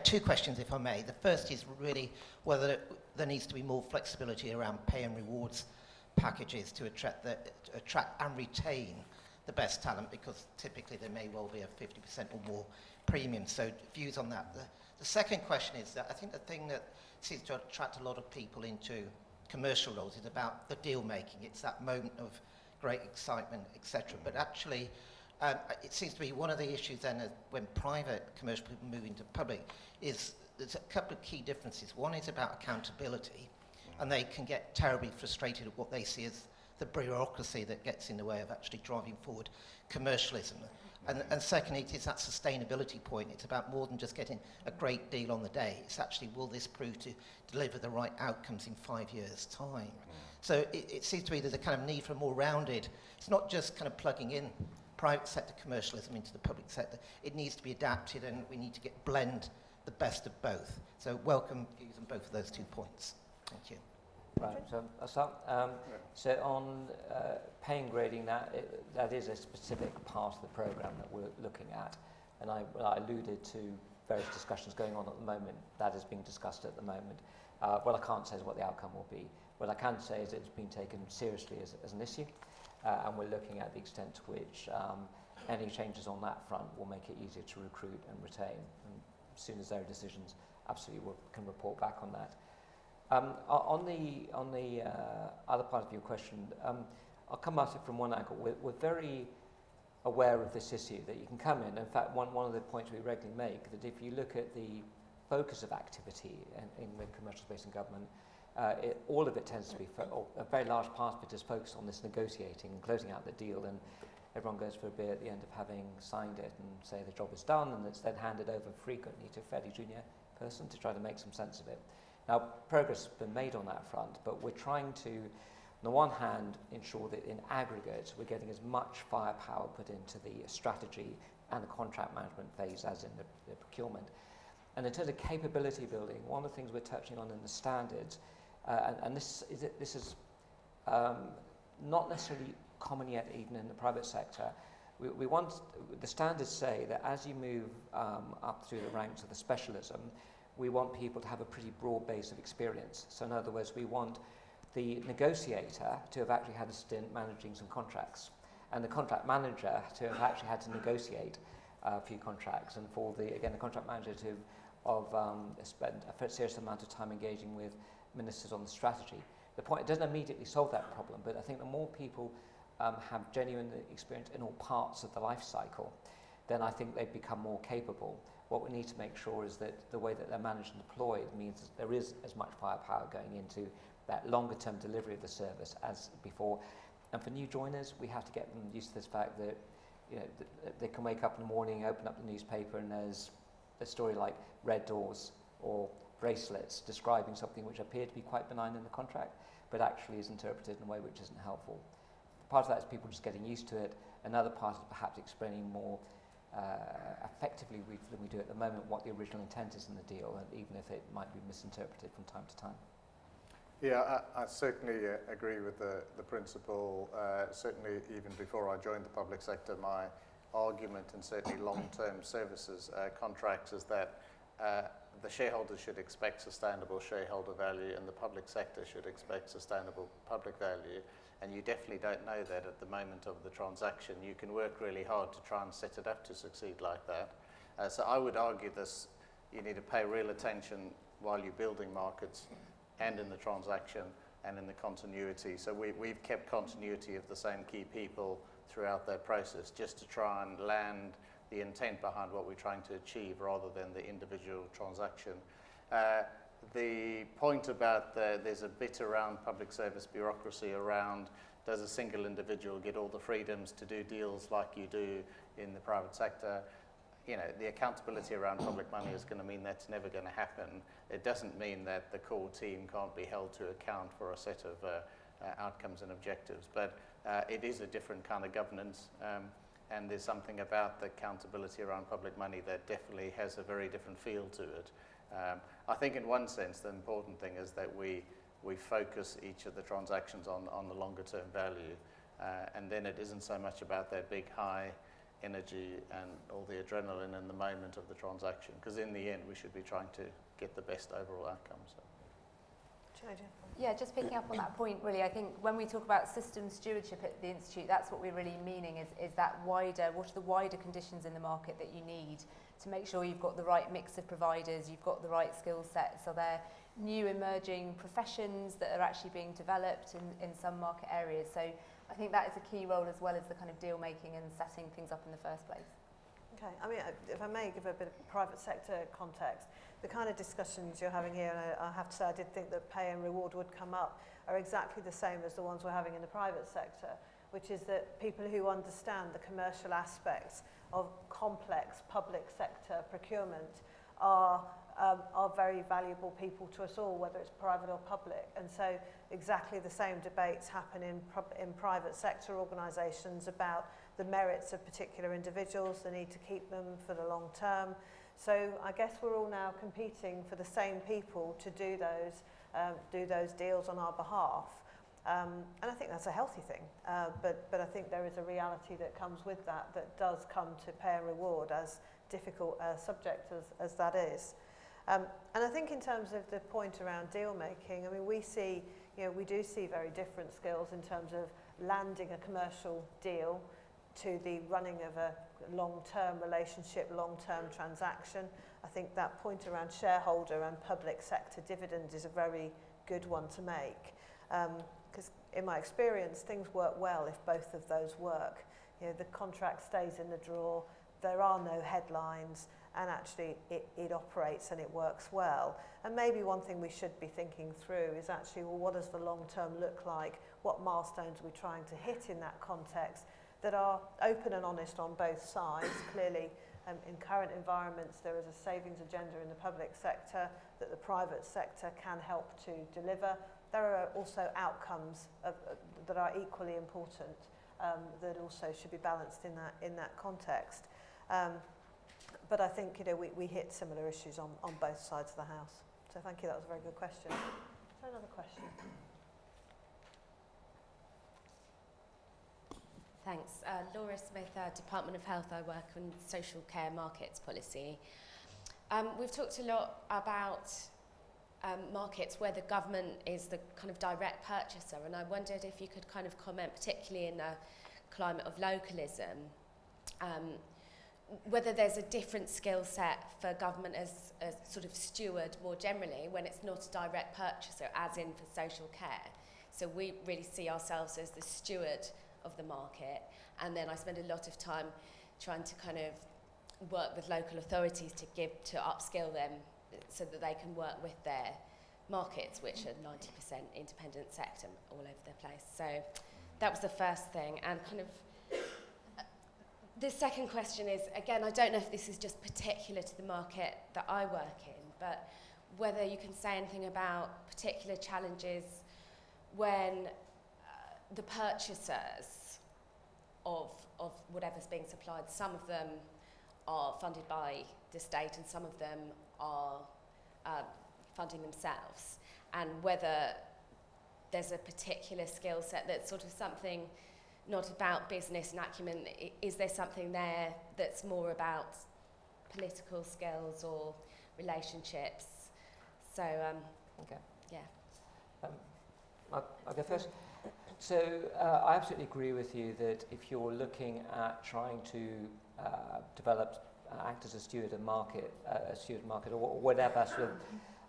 2 questions, if I may. The first is really whether there needs to be more flexibility around pay and rewards packages to attract and retain the best talent, because typically there may well be a 50% or more premium. So views on that. The second question is that I think the thing that seems to attract a lot of people into commercial roles is about the deal making. It's that moment of great excitement, etc. But actually, it seems to be one of the issues then when private commercial people move into public is there's a couple of key differences. One is about accountability, and they can get terribly frustrated at what they see as the bureaucracy that gets in the way of actually driving forward commercialism. And secondly, it is that sustainability point. It's about more than just getting a great deal on the day. It's actually, will this prove to deliver the right outcomes in 5 years' time? So it seems to me there's a kind of need for a more rounded, it's not just kind of plugging in private sector commercialism into the public sector. It needs to be adapted, and we need to blend the best of both. So welcome views on both of those 2 points. Thank you. Right, so I'll start. So on pay and grading, that is a specific part of the programme that we're looking at, and I alluded to various discussions going on at the moment. That is being discussed at the moment. What I can't say is what the outcome will be. What I can say is it's been taken seriously as an issue, and we're looking at the extent to which any changes on that front will make it easier to recruit and retain. And as soon as there are decisions, absolutely we can report back on that. On the other part of your question, I'll come at it from one angle. We're very aware of this issue, that you can come in. In fact, one of the points we regularly make, that if you look at the focus of activity in the commercial space and government, all of it tends to be, a very large part of it is focused on this negotiating and closing out the deal, and everyone goes for a beer at the end of having signed it and say the job is done, and it's then handed over frequently to a fairly junior person to try to make some sense of it. Now, progress has been made on that front, but we're trying to, on the one hand, ensure that in aggregate we're getting as much firepower put into the strategy and the contract management phase as in the procurement. And in terms of capability building, one of the things we're touching on in the standards, and this is not necessarily common yet even in the private sector, we want, the standards say that as you move up through the ranks of the specialism, we want people to have a pretty broad base of experience. So in other words, we want the negotiator to have actually had a stint managing some contracts, and the contract manager to have actually had to negotiate a few contracts, and for the contract manager to have spent a serious amount of time engaging with ministers on the strategy. The point, it doesn't immediately solve that problem, but I think the more people have genuine experience in all parts of the life cycle, then I think they become more capable. What we need to make sure is that the way that they're managed and deployed means that there is as much firepower going into that longer term delivery of the service as before. And for new joiners, we have to get them used to this fact that, you know, they can wake up in the morning, open up the newspaper, and there's a story like red doors or bracelets describing something which appeared to be quite benign in the contract, but actually is interpreted in a way which isn't helpful. Part of that is people just getting used to it. Another part is perhaps explaining more effectively than we do at the moment what the original intent is in the deal, and even if it might be misinterpreted from time to time. Yeah, I certainly agree with the principle. Certainly, even before I joined the public sector, my argument, and certainly long-term services contracts, is that the shareholders should expect sustainable shareholder value, and the public sector should expect sustainable public value. And you definitely don't know that at the moment of the transaction. You can work really hard to try and set it up to succeed like that. So I would argue this, you need to pay real attention while you're building markets, and in the transaction, and in the continuity. So we've kept continuity of the same key people throughout that process, just to try and land the intent behind what we're trying to achieve rather than the individual transaction. The point about there's a bit around public service bureaucracy around, does a single individual get all the freedoms to do deals like you do in the private sector? You know, the accountability around public money is going to mean that's never going to happen. It doesn't mean that the core team can't be held to account for a set of outcomes and objectives, but it is a different kind of governance, and there's something about the accountability around public money that definitely has a very different feel to it. I think in one sense the important thing is that we focus each of the transactions on the longer term value, and then it isn't so much about that big high energy and all the adrenaline in the moment of the transaction, because in the end we should be trying to get the best overall outcome. So. Yeah, just picking up on that point, really, I think when we talk about system stewardship at the Institute, that's what we're really meaning is that wider, what are the wider conditions in the market that you need to make sure you've got the right mix of providers, you've got the right skill sets. Are there new emerging professions that are actually being developed in some market areas? So I think that is a key role, as well as the kind of deal making and setting things up in the first place. Okay, I mean, if I may give a bit of private sector context, the kind of discussions you're having here, and I have to say I did think that pay and reward would come up, are exactly the same as the ones we're having in the private sector, which is that people who understand the commercial aspects of complex public sector procurement are very valuable people to us all, whether it's private or public. And so exactly the same debates happen in private sector organisations about the merits of particular individuals, the need to keep them for the long term. So I guess we're all now competing for the same people to do those deals on our behalf. And I think that's a healthy thing, but I think there is a reality that comes with that does come to pay and reward, as difficult a subject as that is. And I think in terms of the point around deal making, I mean, we do see very different skills in terms of landing a commercial deal to the running of a long-term relationship, long-term transaction. I think that point around shareholder and public sector dividend is a very good one to make. Because in my experience, things work well if both of those work. You know, the contract stays in the drawer, there are no headlines, and actually it operates and it works well. And maybe one thing we should be thinking through is actually, well, what does the long term look like? What milestones are we trying to hit in that context that are open and honest on both sides? Clearly, in current environments, there is a savings agenda in the public sector that the private sector can help to deliver. There are also outcomes that are equally important that also should be balanced in that context. But I think, you know, we hit similar issues on both sides of the house. So thank you, that was a very good question. Is there another question? Thanks. Laura Smith, Department of Health. I work on social care markets policy. We've talked a lot about markets where the government is the kind of direct purchaser, and I wondered if you could kind of comment, particularly in a climate of localism, whether there's a different skill set for government as a sort of steward more generally when it's not a direct purchaser, as in for social care. So we really see ourselves as the steward of the market, and then I spend a lot of time trying to kind of work with local authorities to upskill them so that they can work with their markets, which are 90% independent sector all over the place. So that was the first thing. And kind of the second question is, again, I don't know if this is just particular to the market that I work in, but whether you can say anything about particular challenges when the purchasers of whatever's being supplied, some of them are funded by the state and some of them are funding themselves, and whether there's a particular skill set that's sort of something not about business and acumen. Is there something there that's more about political skills or relationships? So, Okay. yeah. I'll go first. So I absolutely agree with you that if you're looking at trying to develop, act as a steward market, or whatever sort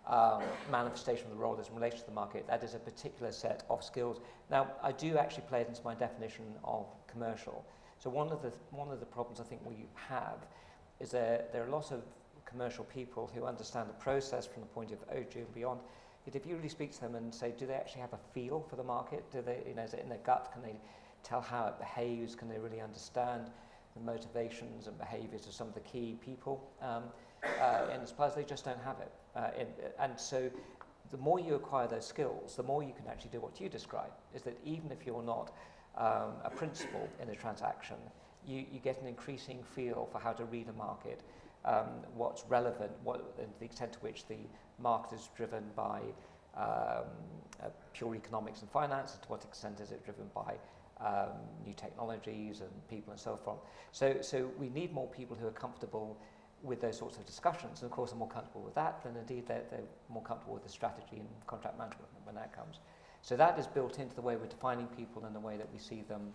of manifestation of the role is in relation to the market, that is a particular set of skills. Now, I do actually play it into my definition of commercial. So one of the problems I think we have is there are lots of commercial people who understand the process from the point of OG and beyond. Yet if you really speak to them and say, do they actually have a feel for the market? Do they, is it in their gut? Can they tell how it behaves? Can they really understand the motivations and behaviours of some of the key people? And suppose they just don't have it. And so the more you acquire those skills, the more you can actually do what you describe, is that even if you're not a principal in a transaction, you get an increasing feel for how to read a market, what's relevant, the extent to which the market is driven by pure economics and finance, and to what extent is it driven by new technologies and people and so forth. So we need more people who are comfortable with those sorts of discussions, and of course are more comfortable with that, then indeed they're more comfortable with the strategy and contract management when that comes. So that is built into the way we're defining people and the way that we see them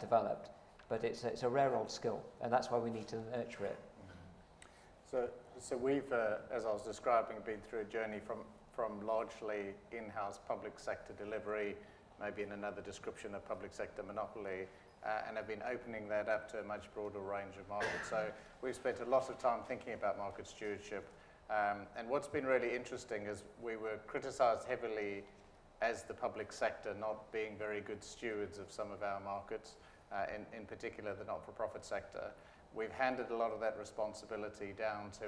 developed. But it's a rare old skill, and that's why we need to nurture it. So we've, as I was describing, been through a journey from largely in-house public sector delivery, maybe in another description of public sector monopoly, and have been opening that up to a much broader range of markets. So we've spent a lot of time thinking about market stewardship. And what's been really interesting is we were criticised heavily as the public sector not being very good stewards of some of our markets, in particular the not-for-profit sector. We've handed a lot of that responsibility down to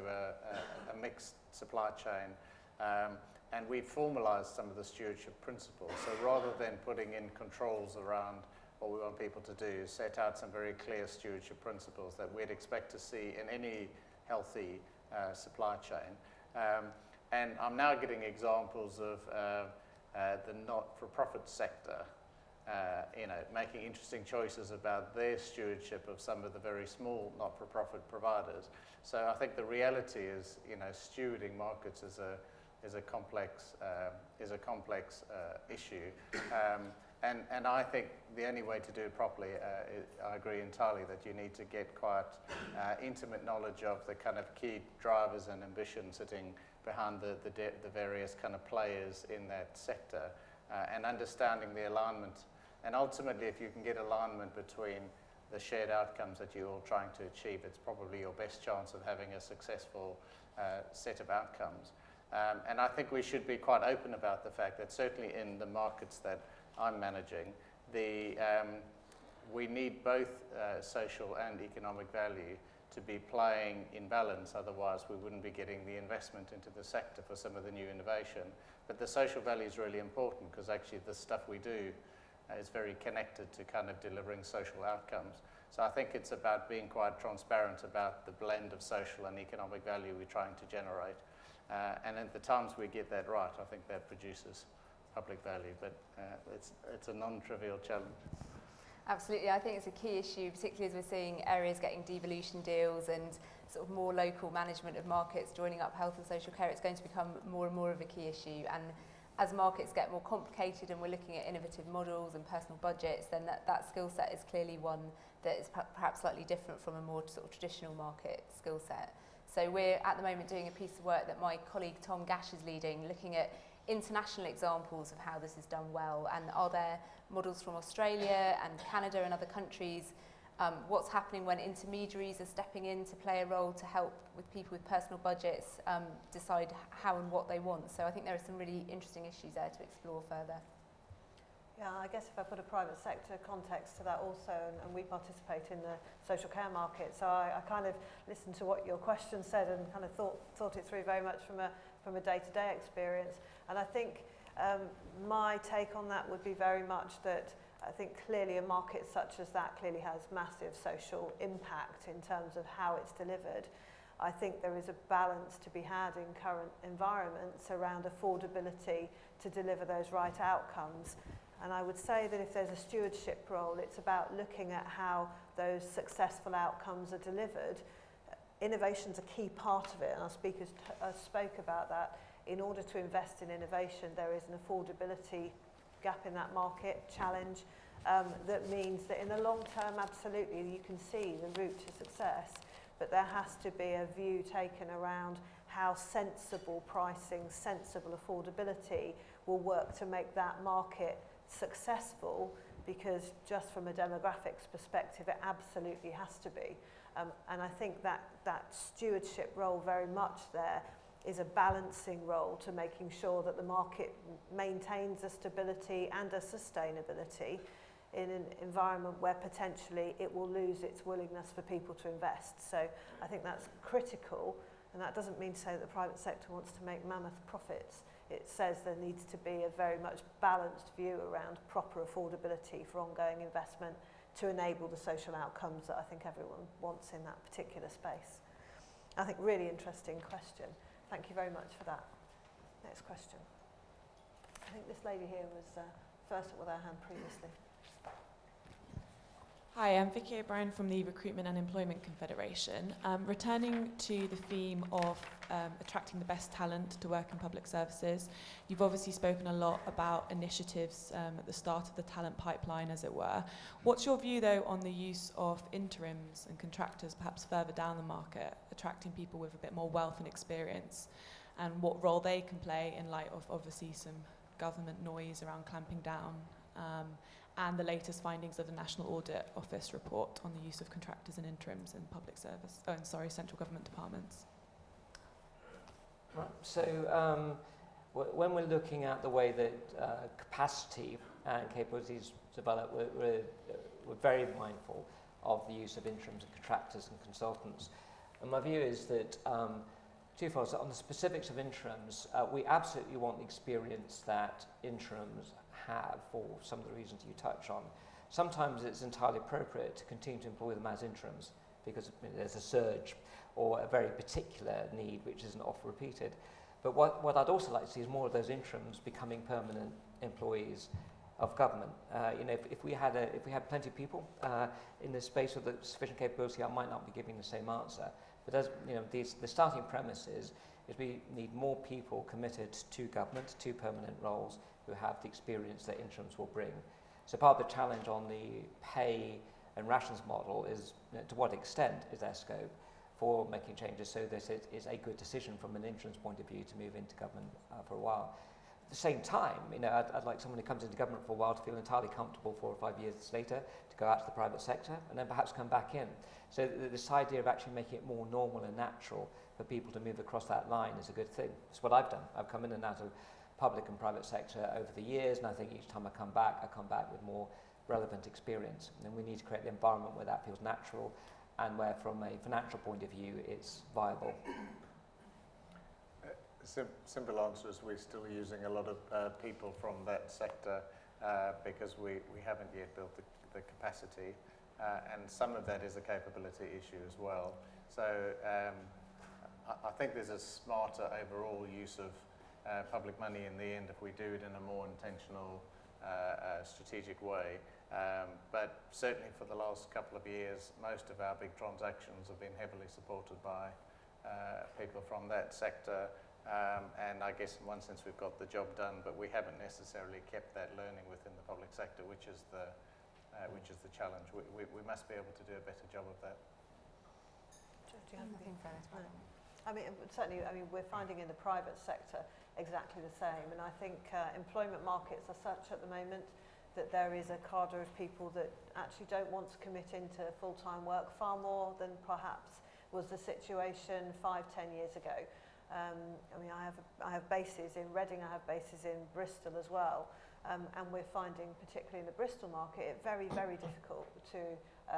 a mixed supply chain, and we've formalised some of the stewardship principles. So rather than putting in controls around what we want people to do, set out some very clear stewardship principles that we'd expect to see in any healthy supply chain. And I'm now getting examples of the not-for-profit sector making interesting choices about their stewardship of some of the very small not-for-profit providers. So I think the reality is, stewarding markets is a complex issue, and I think the only way to do it properly, I agree entirely that you need to get quite intimate knowledge of the kind of key drivers and ambitions sitting behind the various kind of players in that sector, and understanding the alignment. And ultimately, if you can get alignment between the shared outcomes that you're all trying to achieve, it's probably your best chance of having a successful set of outcomes. And I think we should be quite open about the fact that certainly in the markets that I'm managing, we need both social and economic value to be playing in balance, otherwise we wouldn't be getting the investment into the sector for some of the new innovation. But the social value is really important because actually the stuff we do is very connected to kind of delivering social outcomes. So I think it's about being quite transparent about the blend of social and economic value we're trying to generate. And at the times we get that right, I think that produces public value, but it's a non-trivial challenge. Absolutely, I think it's a key issue, particularly as we're seeing areas getting devolution deals and sort of more local management of markets joining up health and social care. It's going to become more and more of a key issue, and as markets get more complicated and we're looking at innovative models and personal budgets, then that skill set is clearly one that is perhaps slightly different from a more sort of traditional market skill set. So we're at the moment doing a piece of work that my colleague Tom Gash is leading, looking at international examples of how this is done well, and are there models from Australia and Canada and other countries. What's happening when intermediaries are stepping in to play a role to help with people with personal budgets decide how and what they want. So I think there are some really interesting issues there to explore further. Yeah, I guess if I put a private sector context to that also, and we participate in the social care market, so I kind of listened to what your question said and kind of thought it through very much from a day-to-day experience. And I think my take on that would be very much that I think clearly a market such as that clearly has massive social impact in terms of how it's delivered. I think there is a balance to be had in current environments around affordability to deliver those right outcomes. And I would say that if there's a stewardship role, it's about looking at how those successful outcomes are delivered. Innovation's a key part of it, and our speakers spoke about that. In order to invest in innovation, there is an affordability gap in that market challenge that means that in the long term, absolutely, you can see the route to success, but there has to be a view taken around how sensible pricing, sensible affordability will work to make that market successful, because just from a demographics perspective, it absolutely has to be. And I think that stewardship role very much there is a balancing role to making sure that the market maintains a stability and a sustainability in an environment where potentially it will lose its willingness for people to invest. So I think that's critical, and that doesn't mean to say that the private sector wants to make mammoth profits. It says there needs to be a very much balanced view around proper affordability for ongoing investment to enable the social outcomes that I think everyone wants in that particular space. I think really interesting question. Thank you very much for that. Next question. I think this lady here was first up with her hand previously. Hi, I'm Vicky O'Brien from the Recruitment and Employment Confederation. Returning to the theme of attracting the best talent to work in public services, you've obviously spoken a lot about initiatives at the start of the talent pipeline, as it were. What's your view, though, on the use of interims and contractors perhaps further down the market, attracting people with a bit more wealth and experience, and what role they can play in light of obviously some government noise around clamping down, and the latest findings of the National Audit Office report on the use of contractors and interims in public service, central government departments? Right. So when we're looking at the way that capacity and capabilities develop, we're very mindful of the use of interims and contractors and consultants. And my view is that twofold. So on the specifics of interims, we absolutely want the experience that interims have for some of the reasons you touch on. Sometimes it's entirely appropriate to continue to employ them as interims because there's a surge or a very particular need which isn't often repeated. But what I'd also like to see is more of those interims becoming permanent employees of government. If we had plenty of people in this space with sufficient capability, I might not be giving the same answer. But as the starting premise is we need more people committed to government, to permanent roles, who have the experience that interims will bring. So part of the challenge on the pay and rations model is to what extent is there scope for making changes so that it is a good decision from an interims point of view to move into government for a while. At the same time, I'd like someone who comes into government for a while to feel entirely comfortable 4 or 5 years later to go out to the private sector and then perhaps come back in. So this idea of actually making it more normal and natural for people to move across that line is a good thing. It's what I've done. I've come in and out of public and private sector over the years, and I think each time I come back with more relevant experience. And we need to create the environment where that feels natural and where from a financial point of view it's viable. Simple answer is we're still using a lot of people from that sector because we haven't yet built the capacity, and some of that is a capability issue as well. So I think there's a smarter overall use of public money in the end if we do it in a more intentional, strategic way. But certainly for the last couple of years, most of our big transactions have been heavily supported by people from that sector. And I guess in one sense we've got the job done, but we haven't necessarily kept that learning within the public sector, which is the challenge. We must be able to do a better job of that. Do you have Nothing further to add. I mean, certainly, we're finding in the private sector exactly the same. And I think employment markets are such at the moment that there is a cadre of people that actually don't want to commit into full-time work far more than perhaps was the situation 5-10 years ago. I mean, I have bases in Reading, I have bases in Bristol as well. And we're finding, particularly in the Bristol market, it very, very difficult to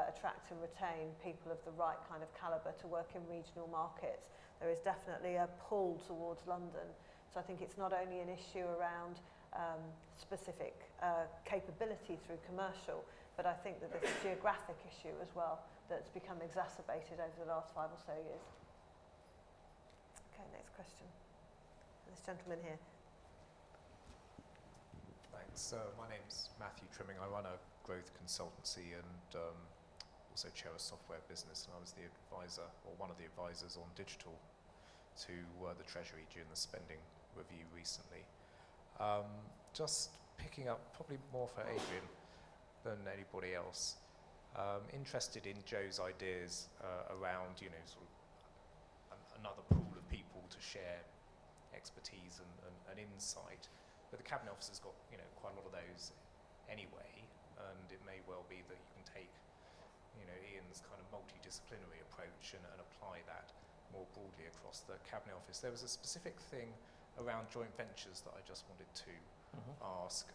attract and retain people of the right kind of calibre to work in regional markets. There is definitely a pull towards London. So I think it's not only an issue around specific capability through commercial, but I think that there's a geographic issue as well that's become exacerbated over the last 5 or so years. Okay, next question. This gentleman here. Thanks. My name's Matthew Trimming. I run a growth consultancy and also chair a software business, and I was the advisor, or one of the advisors on digital to the Treasury during the spending review recently. Just picking up, probably more for Adrian than anybody else, interested in Joe's ideas around, you know, sort of another pool of people to share expertise and insight. But the Cabinet Office has got, you know, quite a lot of those anyway, and it may well be that you can take, you know, Ian's kind of multidisciplinary approach and apply that more broadly across the Cabinet Office. There was a specific thing around joint ventures that I just wanted to ask.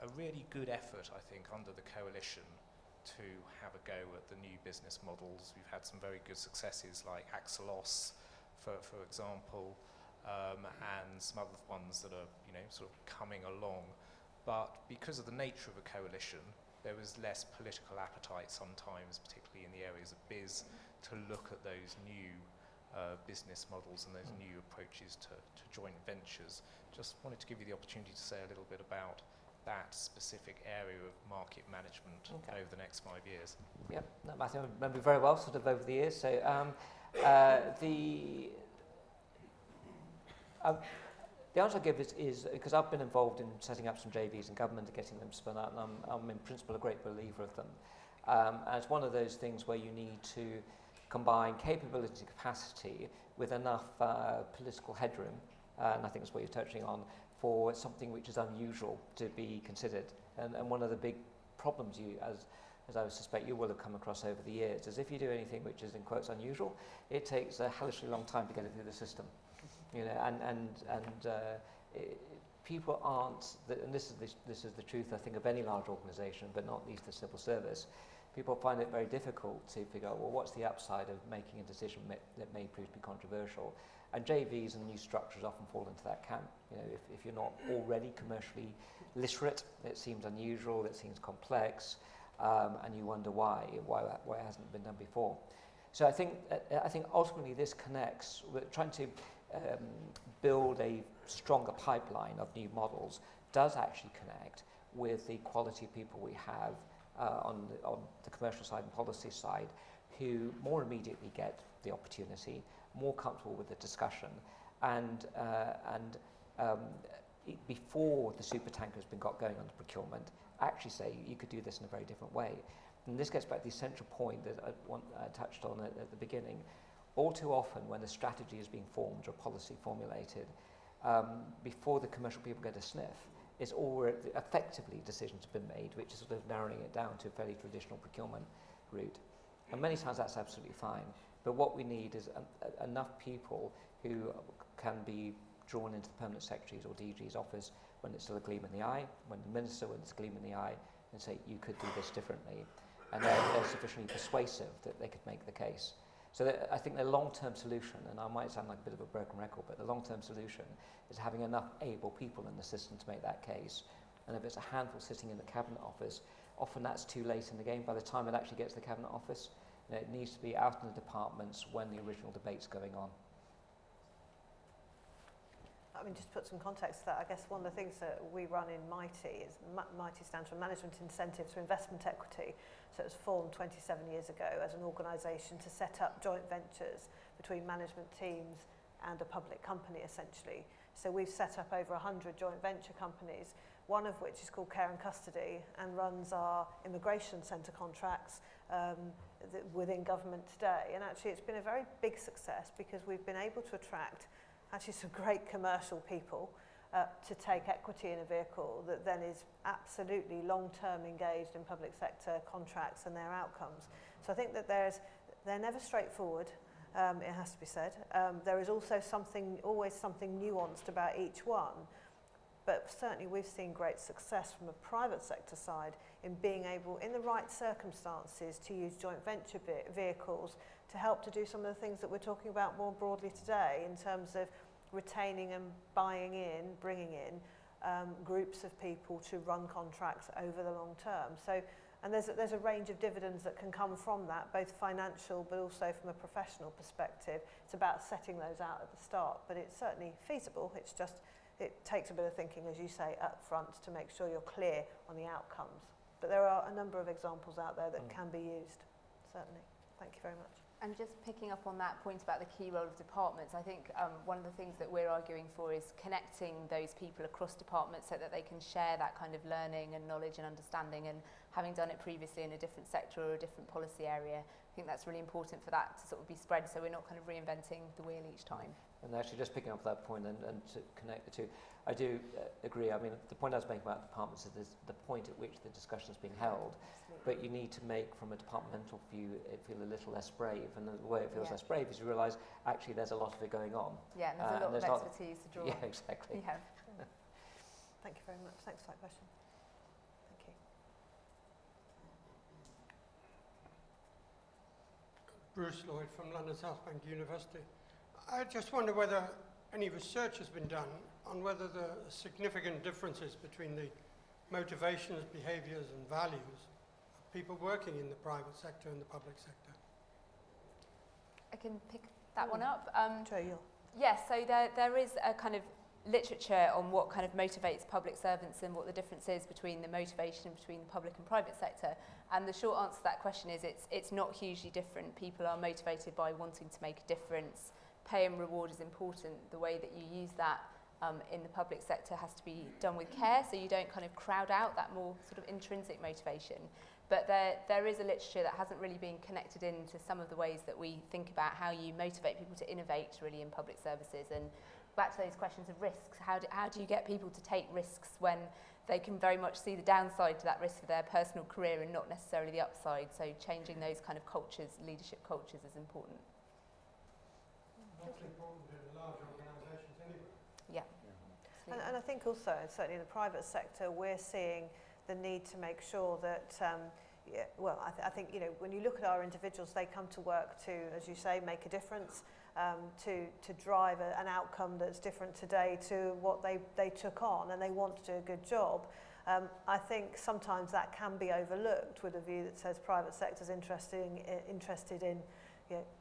A really good effort, I think, under the coalition to have a go at the new business models. We've had some very good successes like Axelos, for example, and some other ones that are, you know, sort of coming along. But because of the nature of a coalition, there was less political appetite sometimes, particularly in the areas of biz, to look at those new business models and those new approaches to joint ventures. Just wanted to give you the opportunity to say a little bit about that specific area of market management over the next 5 years. Yep, no, Matthew, I remember very well sort of over the years. So the answer I give is because I've been involved in setting up some JVs in government and getting them spun out, and I'm in principle a great believer of them. And it's one of those things where you need to combine capability and capacity with enough political headroom, and I think that's what you're touching on, for something which is unusual to be considered. And one of the big problems as I suspect you will have come across over the years, is if you do anything which is in quotes unusual, it takes a hellishly long time to get it through the system. You know, people aren't, and this is the truth, I think, of any large organisation, but not least the civil service. People find it very difficult to figure out, well, what's the upside of making a decision that may prove to be controversial? And JVs and new structures often fall into that camp. You know, if you're not already commercially literate, it seems unusual, it seems complex, and you wonder why it hasn't been done before. So I think ultimately this connects. We're trying to build a stronger pipeline of new models. Does actually connect with the quality of people we have on the commercial side and policy side, who more immediately get the opportunity, more comfortable with the discussion, and before the supertanker has been got going on the procurement, actually say you could do this in a very different way. And this gets back to the essential point that I touched on at the beginning. All too often when a strategy is being formed or a policy formulated, before the commercial people get a sniff, it's already effectively decisions have been made, which is sort of narrowing it down to a fairly traditional procurement route. And many times that's absolutely fine. But what we need is enough people who can be drawn into the Permanent Secretary's or DG's office when it's still a gleam in the eye, when the Minister, when it's a gleam in the eye, and say, you could do this differently. And they're sufficiently persuasive that they could make the case. So I think the long-term solution, and I might sound like a bit of a broken record, but the long-term solution is having enough able people in the system to make that case. And if it's a handful sitting in the Cabinet Office, often that's too late in the game. By the time it actually gets to the Cabinet Office, you know, it needs to be out in the departments when the original debate's going on. I mean, just to put some context to that, I guess one of the things that we run in MITI is MITI stands for Management Incentives for Investment Equity. So it was formed 27 years ago as an organisation to set up joint ventures between management teams and a public company essentially. So we've set up over 100 joint venture companies, one of which is called Care and Custody and runs our immigration centre contracts within government today. And actually it's been a very big success because we've been able to attract actually some great commercial people to take equity in a vehicle that then is absolutely long-term engaged in public sector contracts and their outcomes. So I think that they're never straightforward, it has to be said. There is also always something nuanced about each one, but certainly we've seen great success from a private sector side in being able, in the right circumstances, to use joint venture vehicles to help to do some of the things that we're talking about more broadly today in terms of retaining and bringing in groups of people to run contracts over the long term. So, and there's a range of dividends that can come from that, both financial but also from a professional perspective. It's about setting those out at the start, but it's certainly feasible. It's just, it takes a bit of thinking, as you say, up front to make sure you're clear on the outcomes. But there are a number of examples out there that can be used, certainly. Thank you very much. And just picking up on that point about the key role of departments, I think one of the things that we're arguing for is connecting those people across departments so that they can share that kind of learning and knowledge and understanding, and having done it previously in a different sector or a different policy area, I think that's really important for that to sort of be spread so we're not kind of reinventing the wheel each time. And actually just picking up that point and to connect the two, I do agree. I mean, the point I was making about departments is the point at which the discussion is being held, but you need to make, from a departmental view, it feel a little less brave, and the way it feels less brave is you realise actually there's a lot of it going on. Yeah, and there's a lot of expertise to draw. Yeah, exactly. Yeah. Thank you very much. Thanks for that question. Thank you. Bruce Lloyd from London South Bank University. I just wonder whether any research has been done on whether there are significant differences between the motivations, behaviours and values of people working in the private sector and the public sector. I can pick that one up. Yes, so there is a kind of literature on what kind of motivates public servants and what the difference is between the motivation between the public and private sector. And the short answer to that question is it's not hugely different. People are motivated by wanting to make a difference. Pay and reward is important. The way that you use that in the public sector has to be done with care, so you don't kind of crowd out that more sort of intrinsic motivation. But there is a literature that hasn't really been connected into some of the ways that we think about how you motivate people to innovate really in public services. And back to those questions of risks, how do you get people to take risks when they can very much see the downside to that risk for their personal career and not necessarily the upside? So changing those kind of cultures, leadership cultures, is important. That's important in large organisations anyway. Yeah. And I think also, certainly in the private sector, we're seeing the need to make sure that, I think, you know, when you look at our individuals, they come to work to, as you say, make a difference, to drive an outcome that's different today to what they took on, and they want to do a good job. I think sometimes that can be overlooked with a view that says private sector's interested in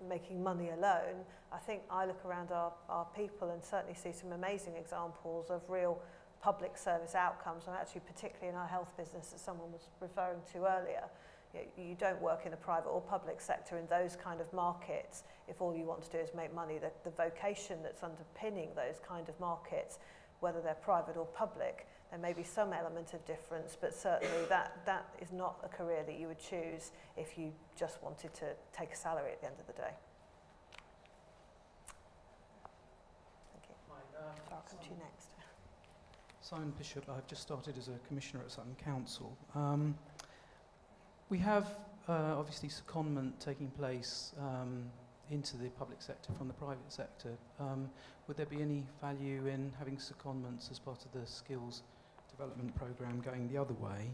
making money alone. I think I look around our people and certainly see some amazing examples of real public service outcomes, and actually particularly in our health business that someone was referring to earlier. You don't work in the private or public sector in those kind of markets if all you want to do is make money. The vocation that's underpinning those kind of markets, whether they're private or public, there may be some element of difference, but certainly that is not a career that you would choose if you just wanted to take a salary at the end of the day. Thank you. Hi, I'll come to you next. Simon Bishop. I've just started as a commissioner at Sutton Council. We have obviously secondment taking place into the public sector from the private sector. Would there be any value in having secondments as part of the skills development programme going the other way?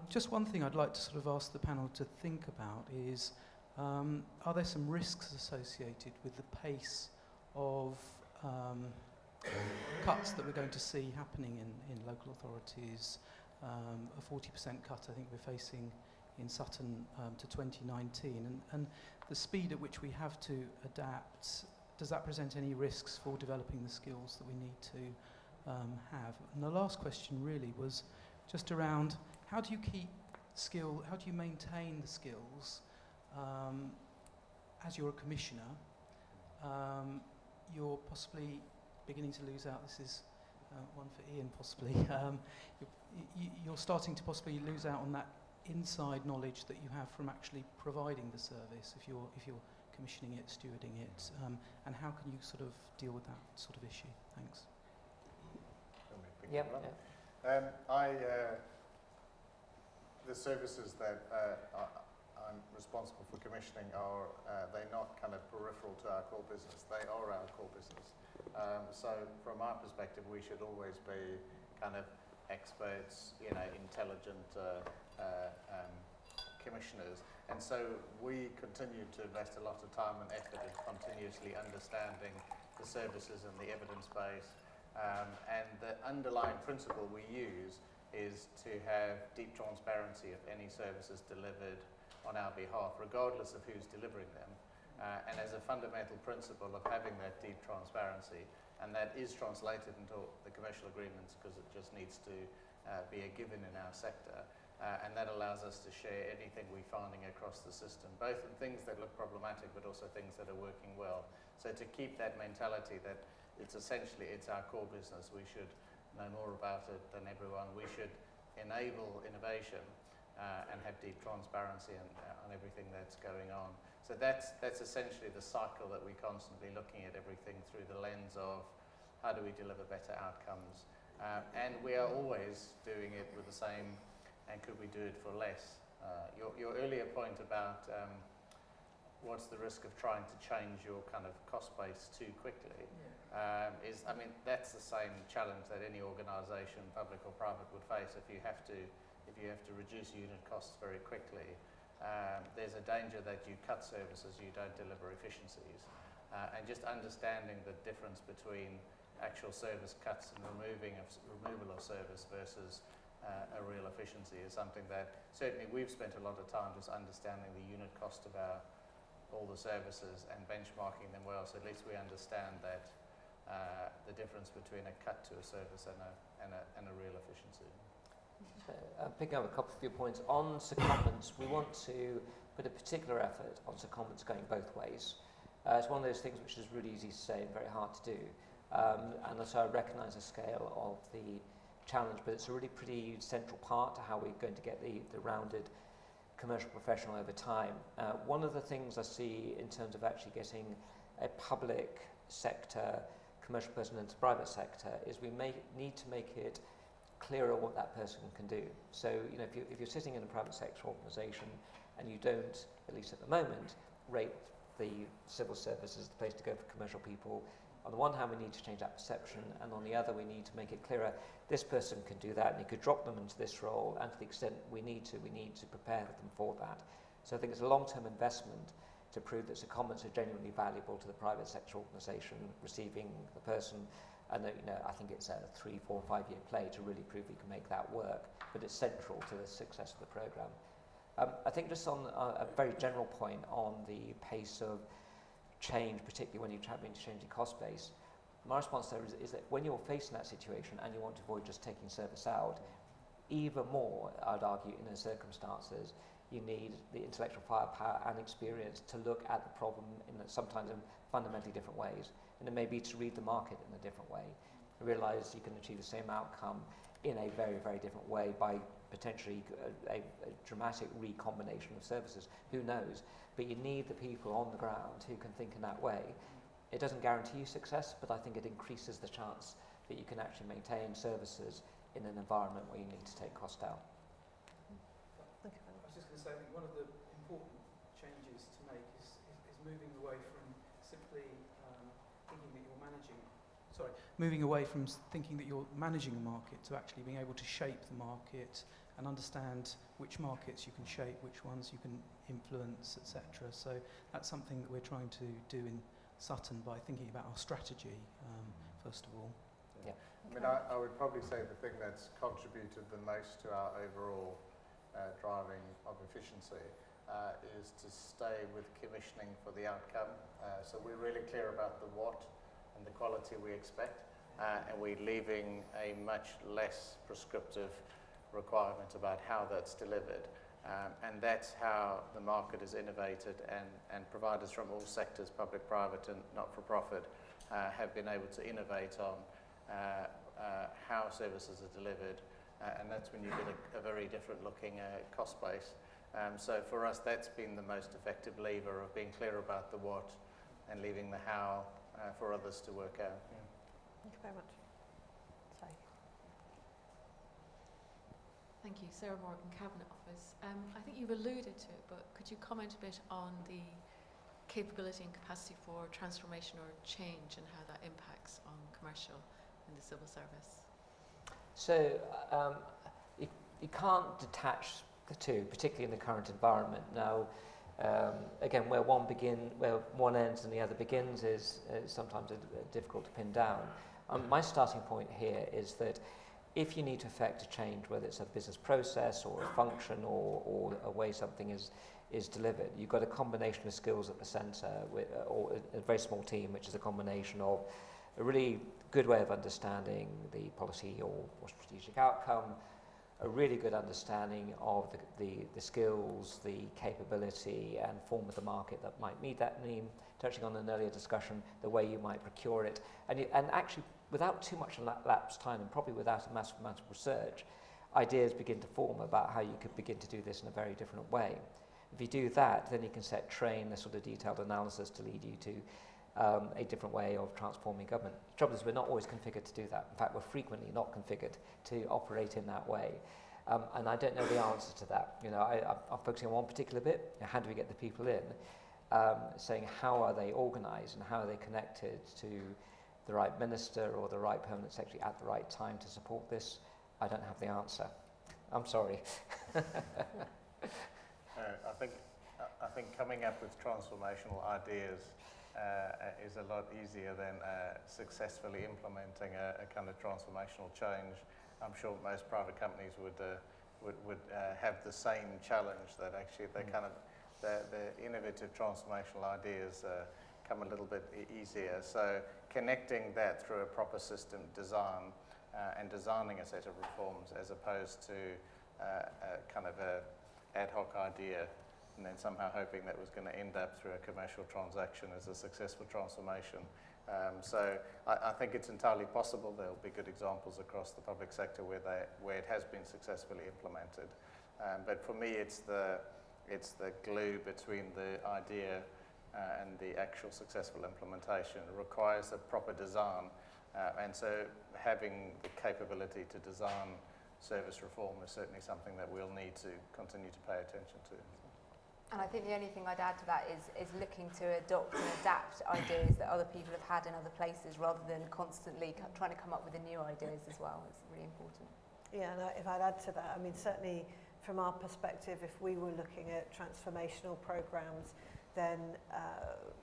Just one thing I'd like to sort of ask the panel to think about is, are there some risks associated with the pace of cuts that we're going to see happening in local authorities? A 40% cut I think we're facing in Sutton to 2019, and the speed at which we have to adapt, does that present any risks for developing the skills that we need to have? And the last question really was just around how do you maintain the skills as you're a commissioner you're possibly beginning to lose out. This is one for Ian, possibly. You're starting to possibly lose out on that inside knowledge that you have from actually providing the service if you're commissioning it, stewarding it, and how can you sort of deal with that sort of issue? Thanks. The services that I'm responsible for commissioning are they're not kind of peripheral to our core business. They are our core business. So from our perspective, we should always be kind of experts, intelligent commissioners. And so we continue to invest a lot of time and effort in continuously understanding the services and the evidence base. And the underlying principle we use is to have deep transparency of any services delivered on our behalf, regardless of who's delivering them. And as a fundamental principle of having that deep transparency, and that is translated into the commercial agreements because it just needs to be a given in our sector, and that allows us to share anything we're finding across the system, both in things that look problematic but also things that are working well. So to keep that mentality that it's our core business, we should know more about it than everyone. We should enable innovation and have deep transparency on everything that's going on. So that's essentially the cycle that we're constantly looking at everything through the lens of how do we deliver better outcomes. And we are always doing it with the same, and could we do it for less? Your earlier point about what's the risk of trying to change your kind of cost base too quickly that's the same challenge that any organisation, public or private, would face if you have to reduce unit costs very quickly. There's a danger that you cut services, you don't deliver efficiencies, and just understanding the difference between actual service cuts and removal of service versus a real efficiency is something that certainly we've spent a lot of time just understanding the unit cost of all the services and benchmarking them well, so at least we understand that the difference between a cut to a service and a real efficiency. Picking up a couple of your points on secondments, we want to put a particular effort on secondments going both ways. It's one of those things which is really easy to say and very hard to do, and so I recognise the scale of the challenge, but it's a really pretty central part to how we're going to get the rounded commercial professional over time. One of the things I see in terms of actually getting a public sector commercial person into the private sector is we need to make it clearer what that person can do. So, if you're sitting in a private sector organisation and you don't, at least at the moment, rate the civil service as the place to go for commercial people, on the one hand we need to change that perception, and on the other we need to make it clearer this person can do that and you could drop them into this role, and to the extent we need to prepare them for that. So I think it's a long-term investment to prove that secondments are genuinely valuable to the private sector organisation receiving the person, and I think it's a 3, 4, 5 year play to really prove we can make that work, but it's central to the success of the programme. I think just on a very general point on the pace of change, particularly when you're having to change your cost base, my response there is that when you're facing that situation and you want to avoid just taking service out, even more, I'd argue, in those circumstances, you need the intellectual firepower and experience to look at the problem sometimes in fundamentally different ways. And it may be to read the market in a different way, realise you can achieve the same outcome in a very, very different way by potentially a dramatic recombination of services. Who knows? But you need the people on the ground who can think in that way. It doesn't guarantee you success, but I think it increases the chance that you can actually maintain services in an environment where you need to take cost out. I was just going to say, I think one of the important changes to make is moving away from simply thinking that you're managing. Moving away from thinking that you're managing a market to actually being able to shape the market and understand which markets you can shape, which ones you can influence, etc. So that's something that we're trying to do in Sutton by thinking about our strategy, first of all. Yeah. I would probably say the thing that's contributed the most to our overall driving of efficiency is to stay with commissioning for the outcome. So we're really clear about the what and the quality we expect, and we're leaving a much less prescriptive requirement about how that's delivered. And that's how the market is innovated, and providers from all sectors, public, private and not-for-profit, have been able to innovate on how services are delivered, and that's when you get a very different looking cost base. So for us, that's been the most effective lever of being clear about the what and leaving the how for others to work out. Yeah. Thank you very much. Sorry. Thank you. Sarah Morgan, Cabinet Office. I think you've alluded to it, but could you comment a bit on the capability and capacity for transformation or change and how that impacts on commercial in the civil service? So you can't detach the two, particularly in the current environment. Now, again, where one ends and the other begins is sometimes difficult to pin down. My starting point here is that if you need to effect a change, whether it's a business process or a function or a way something is delivered, you've got a combination of skills at the centre, or a very small team, which is a combination of a really good way of understanding the policy or strategic outcome, a really good understanding of the skills, the capability and form of the market that might meet that need, touching on an earlier discussion, the way you might procure it, and actually without too much elapsed time and probably without a massive amount of research, ideas begin to form about how you could begin to do this in a very different way. If you do that, then you can train a sort of detailed analysis to lead you to a different way of transforming government. The trouble is we're not always configured to do that. In fact, we're frequently not configured to operate in that way. And I don't know the answer to that. I'm focusing on one particular bit. How do we get the people in? Saying how are they organised and how are they connected to the right minister or the right permanent secretary at the right time to support this? I don't have the answer. I'm sorry. I think coming up with transformational ideas is a lot easier than successfully implementing a kind of transformational change. I'm sure most private companies would have the same challenge, that actually they kind of the innovative transformational ideas come a little bit easier. So connecting that through a proper system design and designing a set of reforms as opposed to kind of a ad hoc idea and then somehow hoping that was going to end up through a commercial transaction as a successful transformation. So I think it's entirely possible. There'll be good examples across the public sector where it has been successfully implemented. But for me, it's the glue between the idea and the actual successful implementation. It requires a proper design, and so having the capability to design service reform is certainly something that we'll need to continue to pay attention to. And I think the only thing I'd add to that is looking to adopt and adapt ideas that other people have had in other places rather than constantly trying to come up with the new ideas as well. It's really important. Yeah, and if I'd add to that, I mean, certainly from our perspective, if we were looking at transformational programs, then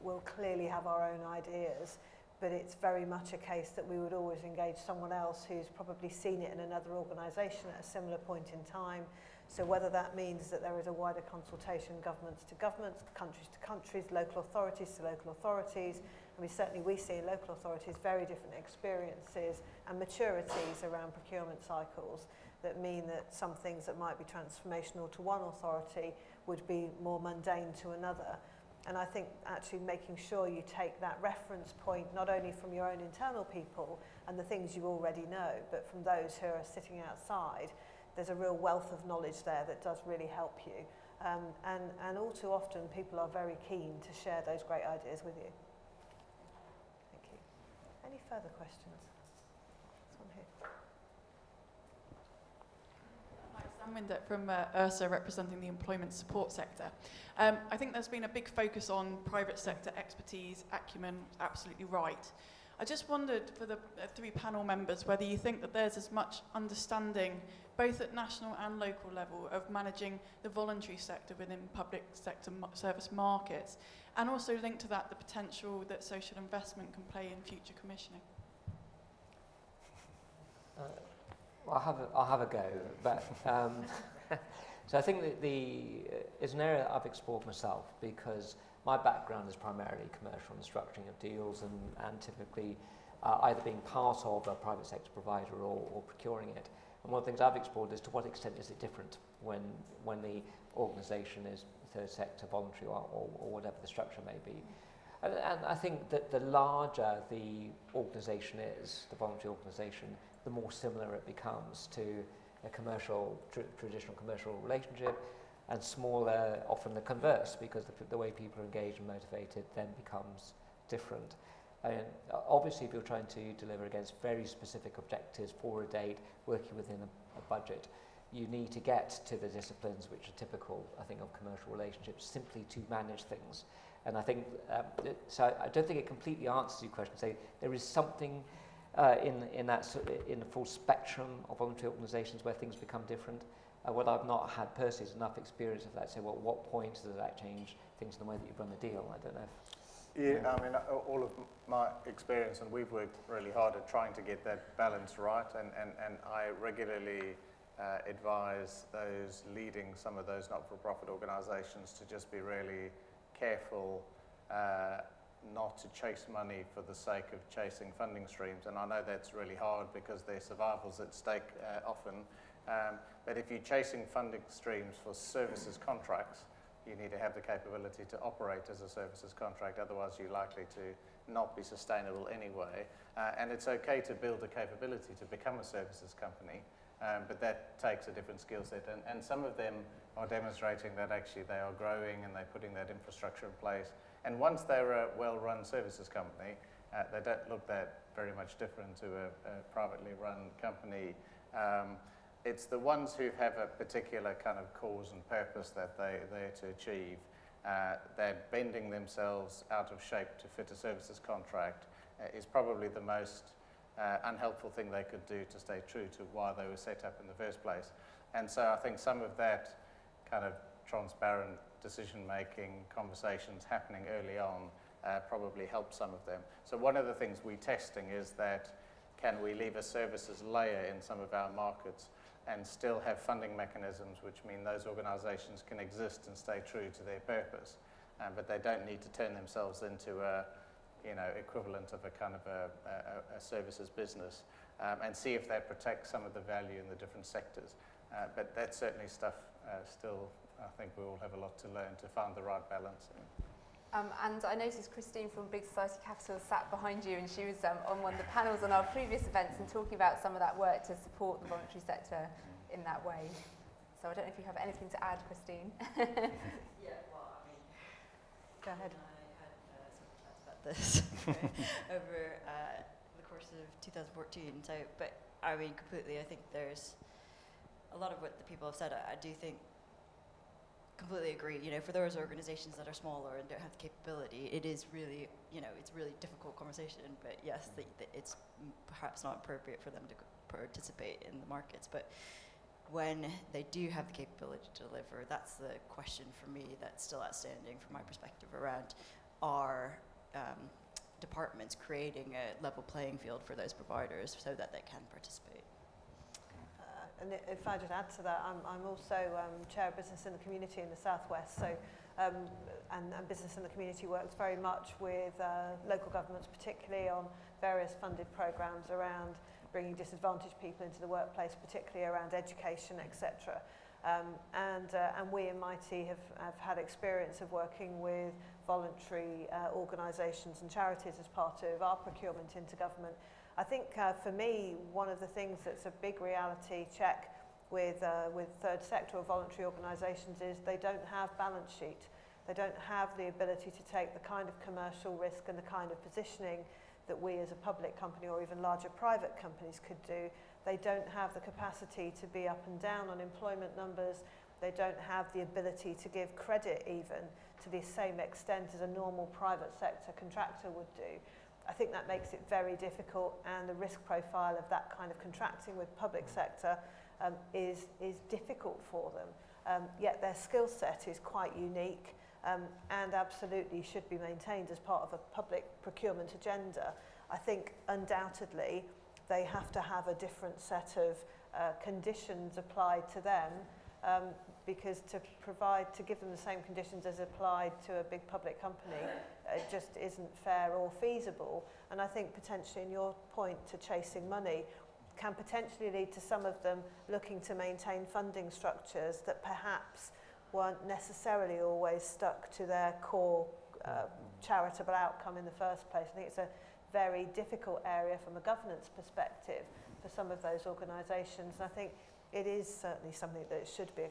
we'll clearly have our own ideas, but it's very much a case that we would always engage someone else who's probably seen it in another organisation at a similar point in time. So whether that means that there is a wider consultation, governments to governments, countries to countries, local authorities to local authorities. I mean, certainly we see in local authorities very different experiences and maturities around procurement cycles that mean that some things that might be transformational to one authority would be more mundane to another. And I think actually making sure you take that reference point not only from your own internal people and the things you already know, but from those who are sitting outside, there's a real wealth of knowledge there that does really help you. And all too often people are very keen to share those great ideas with you. Thank you. Any further questions? This one here. Hi, Sam Windett from URSA, representing the employment support sector. I think there's been a big focus on private sector expertise, acumen, absolutely right. I just wondered for the three panel members whether you think that there's as much understanding, both at national and local level, of managing the voluntary sector within public sector service markets, and also linked to that the potential that social investment can play in future commissioning. I'll have a go, but so I think that it's an area that I've explored myself because my background is primarily commercial and structuring of deals and typically either being part of a private sector provider or procuring it. And one of the things I've explored is to what extent is it different when the organisation is third sector, voluntary or whatever the structure may be. And I think that the larger the organisation is, the voluntary organisation, the more similar it becomes to a commercial, traditional commercial relationship, and smaller, often the converse, because the way people are engaged and motivated then becomes different. And obviously, if you're trying to deliver against very specific objectives for a date, working within a budget, you need to get to the disciplines which are typical, I think, of commercial relationships, simply to manage things. And I think, so I don't think it completely answers your question. Say there is something in the full spectrum of voluntary organisations where things become different. What I've not had personally is enough experience of that. Say, well, what point does that change things in the way that you run the deal? I don't know. Yeah, I mean, all of my experience, and we've worked really hard at trying to get that balance right, and I regularly advise those leading some of those not-for-profit organisations to just be really careful not to chase money for the sake of chasing funding streams. And I know that's really hard because their survival's at stake often. But if you're chasing funding streams for services contracts, you need to have the capability to operate as a services contract, otherwise you're likely to not be sustainable anyway. And it's okay to build a capability to become a services company, but that takes a different skill set. And some of them are demonstrating that actually they are growing and they're putting that infrastructure in place. And once they're a well-run services company, they don't look that very much different to a privately run company. It's the ones who have a particular kind of cause and purpose that they're there to achieve. They're bending themselves out of shape to fit a services contract is probably the most unhelpful thing they could do to stay true to why they were set up in the first place. And so I think some of that kind of transparent decision-making conversations happening early on probably help some of them. So one of the things we're testing is that can we leave a services layer in some of our markets and still have funding mechanisms, which mean those organisations can exist and stay true to their purpose, but they don't need to turn themselves into a equivalent of a kind of a services business, and see if they protect some of the value in the different sectors. But that's certainly stuff still, I think we all have a lot to learn to find the right balance. And I noticed Christine from Big Society Capital sat behind you, and she was on one of the panels on our previous events and talking about some of that work to support the voluntary sector in that way. So I don't know if you have anything to add, Christine. Yeah, well, I mean, go ahead. I had some chats about this over the course of 2014. So, but I mean, completely, I think there's a lot of what the people have said. I do think. Completely agree. For those organisations that are smaller and don't have the capability, it is really, it's a really difficult conversation. But yes, it's perhaps not appropriate for them to participate in the markets. But when they do have the capability to deliver, that's the question for me that's still outstanding from my perspective around our departments creating a level playing field for those providers so that they can participate. And if I just add to that, I'm also chair of business in the community in the Southwest. So, and business in the community works very much with local governments, particularly on various funded programs around bringing disadvantaged people into the workplace, particularly around education, etc. And we in Mighty have had experience of working with voluntary organisations and charities as part of our procurement into government. I think for me, one of the things that's a big reality check with third sector or voluntary organisations is they don't have balance sheet. They don't have the ability to take the kind of commercial risk and the kind of positioning that we as a public company or even larger private companies could do. They don't have the capacity to be up and down on employment numbers. They don't have the ability to give credit even to the same extent as a normal private sector contractor would do. I think that makes it very difficult, and the risk profile of that kind of contracting with public sector is difficult for them. Yet their skill set is quite unique and absolutely should be maintained as part of a public procurement agenda. I think undoubtedly they have to have a different set of conditions applied to them because to give them the same conditions as applied to a big public company, it just isn't fair or feasible. And I think potentially, in your point to chasing money, can potentially lead to some of them looking to maintain funding structures that perhaps weren't necessarily always stuck to their core charitable outcome in the first place. I think it's a very difficult area from a governance perspective for some of those organisations. And I think it is certainly something that should be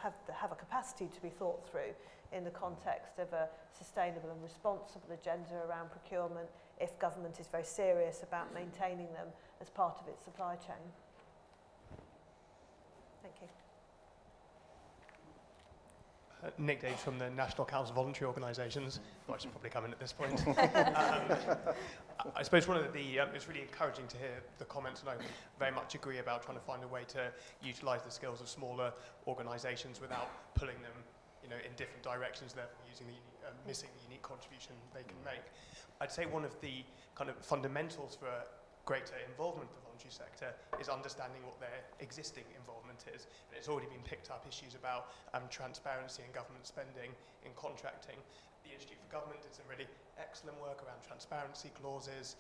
have a capacity to be thought through in the context of a sustainable and responsible agenda around procurement if government is very serious about maintaining them as part of its supply chain. Thank you. Nick Daves from the National Council of Voluntary Organisations. I should probably come in at this point. I suppose one of the, it's really encouraging to hear the comments, and I very much agree about trying to find a way to utilise the skills of smaller organisations without pulling them, you know, in different directions, therefore using the missing the unique contribution they can make. I'd say one of the kind of fundamentals for greater involvement of the voluntary sector is understanding what their existing involvement is. And it's already been picked up issues about transparency in government spending, in contracting. The Institute for Government did some really excellent work around transparency clauses,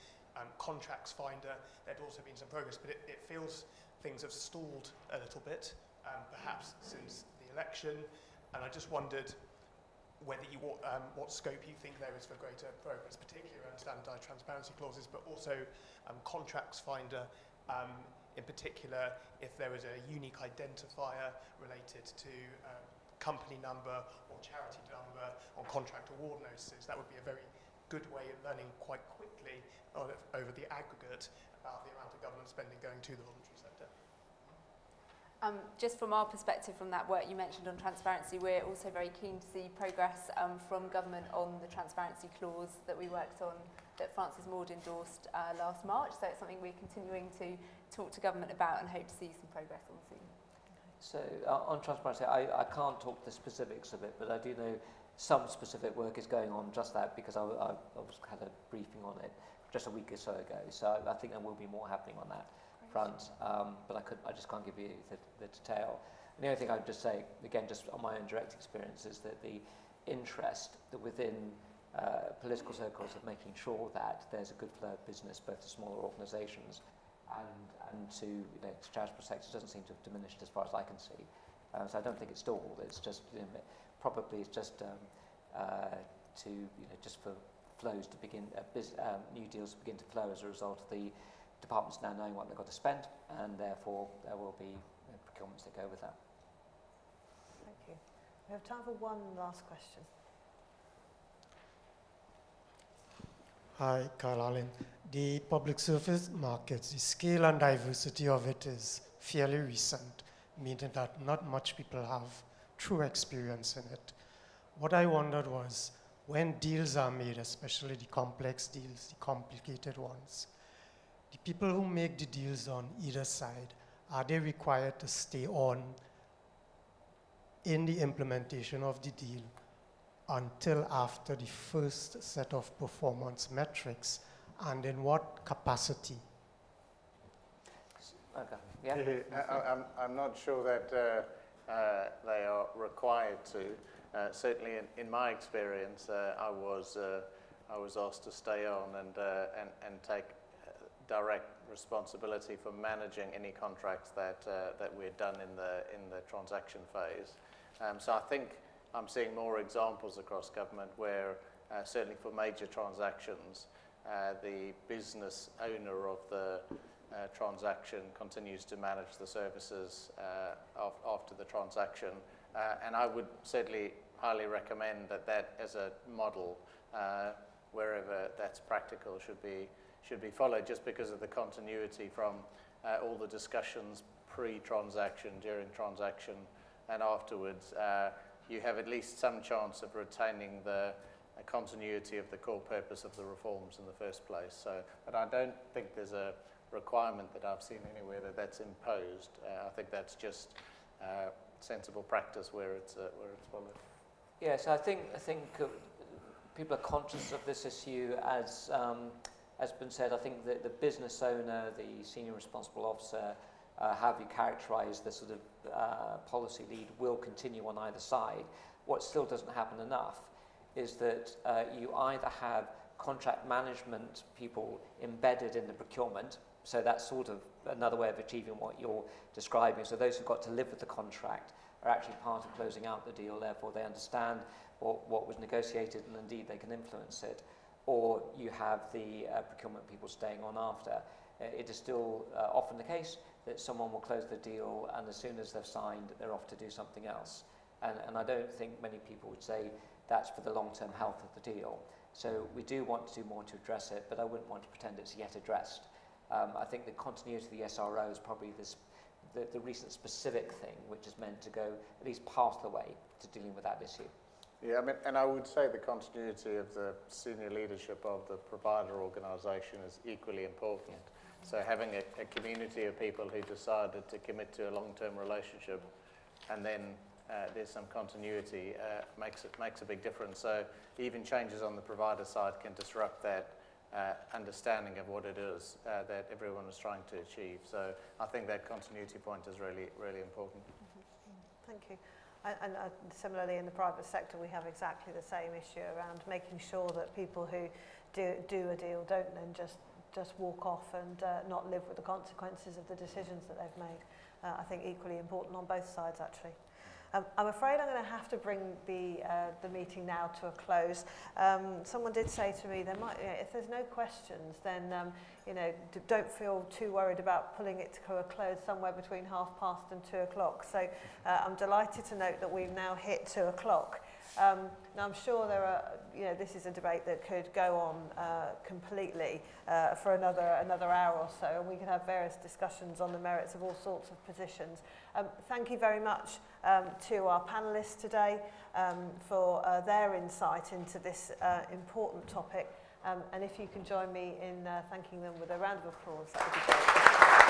contracts finder. There'd also been some progress, but it feels things have stalled a little bit, perhaps since the election. And I just wondered whether you, what scope you think there is for greater progress, particularly around standardised transparency clauses, but also contracts finder, in particular, if there is a unique identifier related to company number or charity number on contract award notices. That would be a very good way of learning quite quickly over the aggregate about the amount of government spending going to the voluntary sector. Just from our perspective from that work you mentioned on transparency, we're also very keen to see progress from government on the transparency clause that we worked on, that Francis Maude endorsed last March. So it's something we're continuing to talk to government about and hope to see some progress on soon. So on transparency, I can't talk the specifics of it, but I do know some specific work is going on just that, because I had a briefing on it just a week or so ago. So I think there will be more happening on that front, but I just can't give you the detail. And the only thing I would just say, again, just on my own direct experience, is that the interest that within political circles of making sure that there's a good flow of business, both to smaller organisations and to, you know, to charitable sectors, doesn't seem to have diminished as far as I can see. So I don't think it's stalled. It's just, you know, probably it's just to, you know, just for flows to begin, new deals to begin to flow as a result of the departments now knowing what they've got to spend, and therefore there will be, you know, procurements that go with that. Thank you. We have time for one last question. Hi, Carl Allen. The public service markets, the scale and diversity of it is fairly recent, meaning that not much people have true experience in it. What I wondered was, when deals are made, especially the complex deals, the complicated ones, the people who make the deals on either side, are they required to stay on in the implementation of the deal until after the first set of performance metrics, and in what capacity? Okay. Yeah. I'm not sure that they are required to. Certainly, in my experience, I was asked to stay on and take direct responsibility for managing any contracts that we're done in the transaction phase. So I think I'm seeing more examples across government where, certainly for major transactions, the business owner of the transaction continues to manage the services after the transaction. And I would certainly highly recommend that as a model, wherever that's practical, should be followed, just because of the continuity from all the discussions pre-transaction, during transaction, and afterwards. You have at least some chance of retaining the continuity of the core purpose of the reforms in the first place. So, but I don't think there's a requirement that I've seen anywhere that's imposed. I think that's just sensible practice where it's followed. Yes, I think people are conscious of this issue. As been said, I think that the business owner, the senior responsible officer, have you characterise the sort of policy lead will continue on either side. What still doesn't happen enough is that you either have contract management people embedded in the procurement, so that's sort of another way of achieving what you're describing. So those who've got to live with the contract are actually part of closing out the deal, therefore they understand what was negotiated, and indeed they can influence it, or you have the procurement people staying on after. It is still often the case that someone will close the deal, and as soon as they've signed, they're off to do something else. And I don't think many people would say that's for the long-term health of the deal. So we do want to do more to address it, but I wouldn't want to pretend it's yet addressed. I think the continuity of the SRO is probably the recent specific thing which is meant to go at least part of the way to dealing with that issue. Yeah, I mean, and I would say the continuity of the senior leadership of the provider organisation is equally important. Yeah. So having a community of people who decided to commit to a long-term relationship, and then there's some continuity, makes a big difference. So even changes on the provider side can disrupt that understanding of what it is that everyone is trying to achieve. So I think that continuity point is really, really important. Thank you. And similarly in the private sector we have exactly the same issue around making sure that people who do a deal don't then just walk off and not live with the consequences of the decisions that they've made. I think equally important on both sides actually. I'm afraid I'm going to have to bring the meeting now to a close. Someone did say to me, if there's no questions, then don't feel too worried about pulling it to a close somewhere between past and 2 o'clock. So I'm delighted to note that we've now hit 2 o'clock. Now I'm sure there are, this is a debate that could go on completely for another hour or so, and we can have various discussions on the merits of all sorts of positions. Thank you very much to our panellists today for their insight into this important topic. And if you can join me in thanking them with a round of applause, that would be great.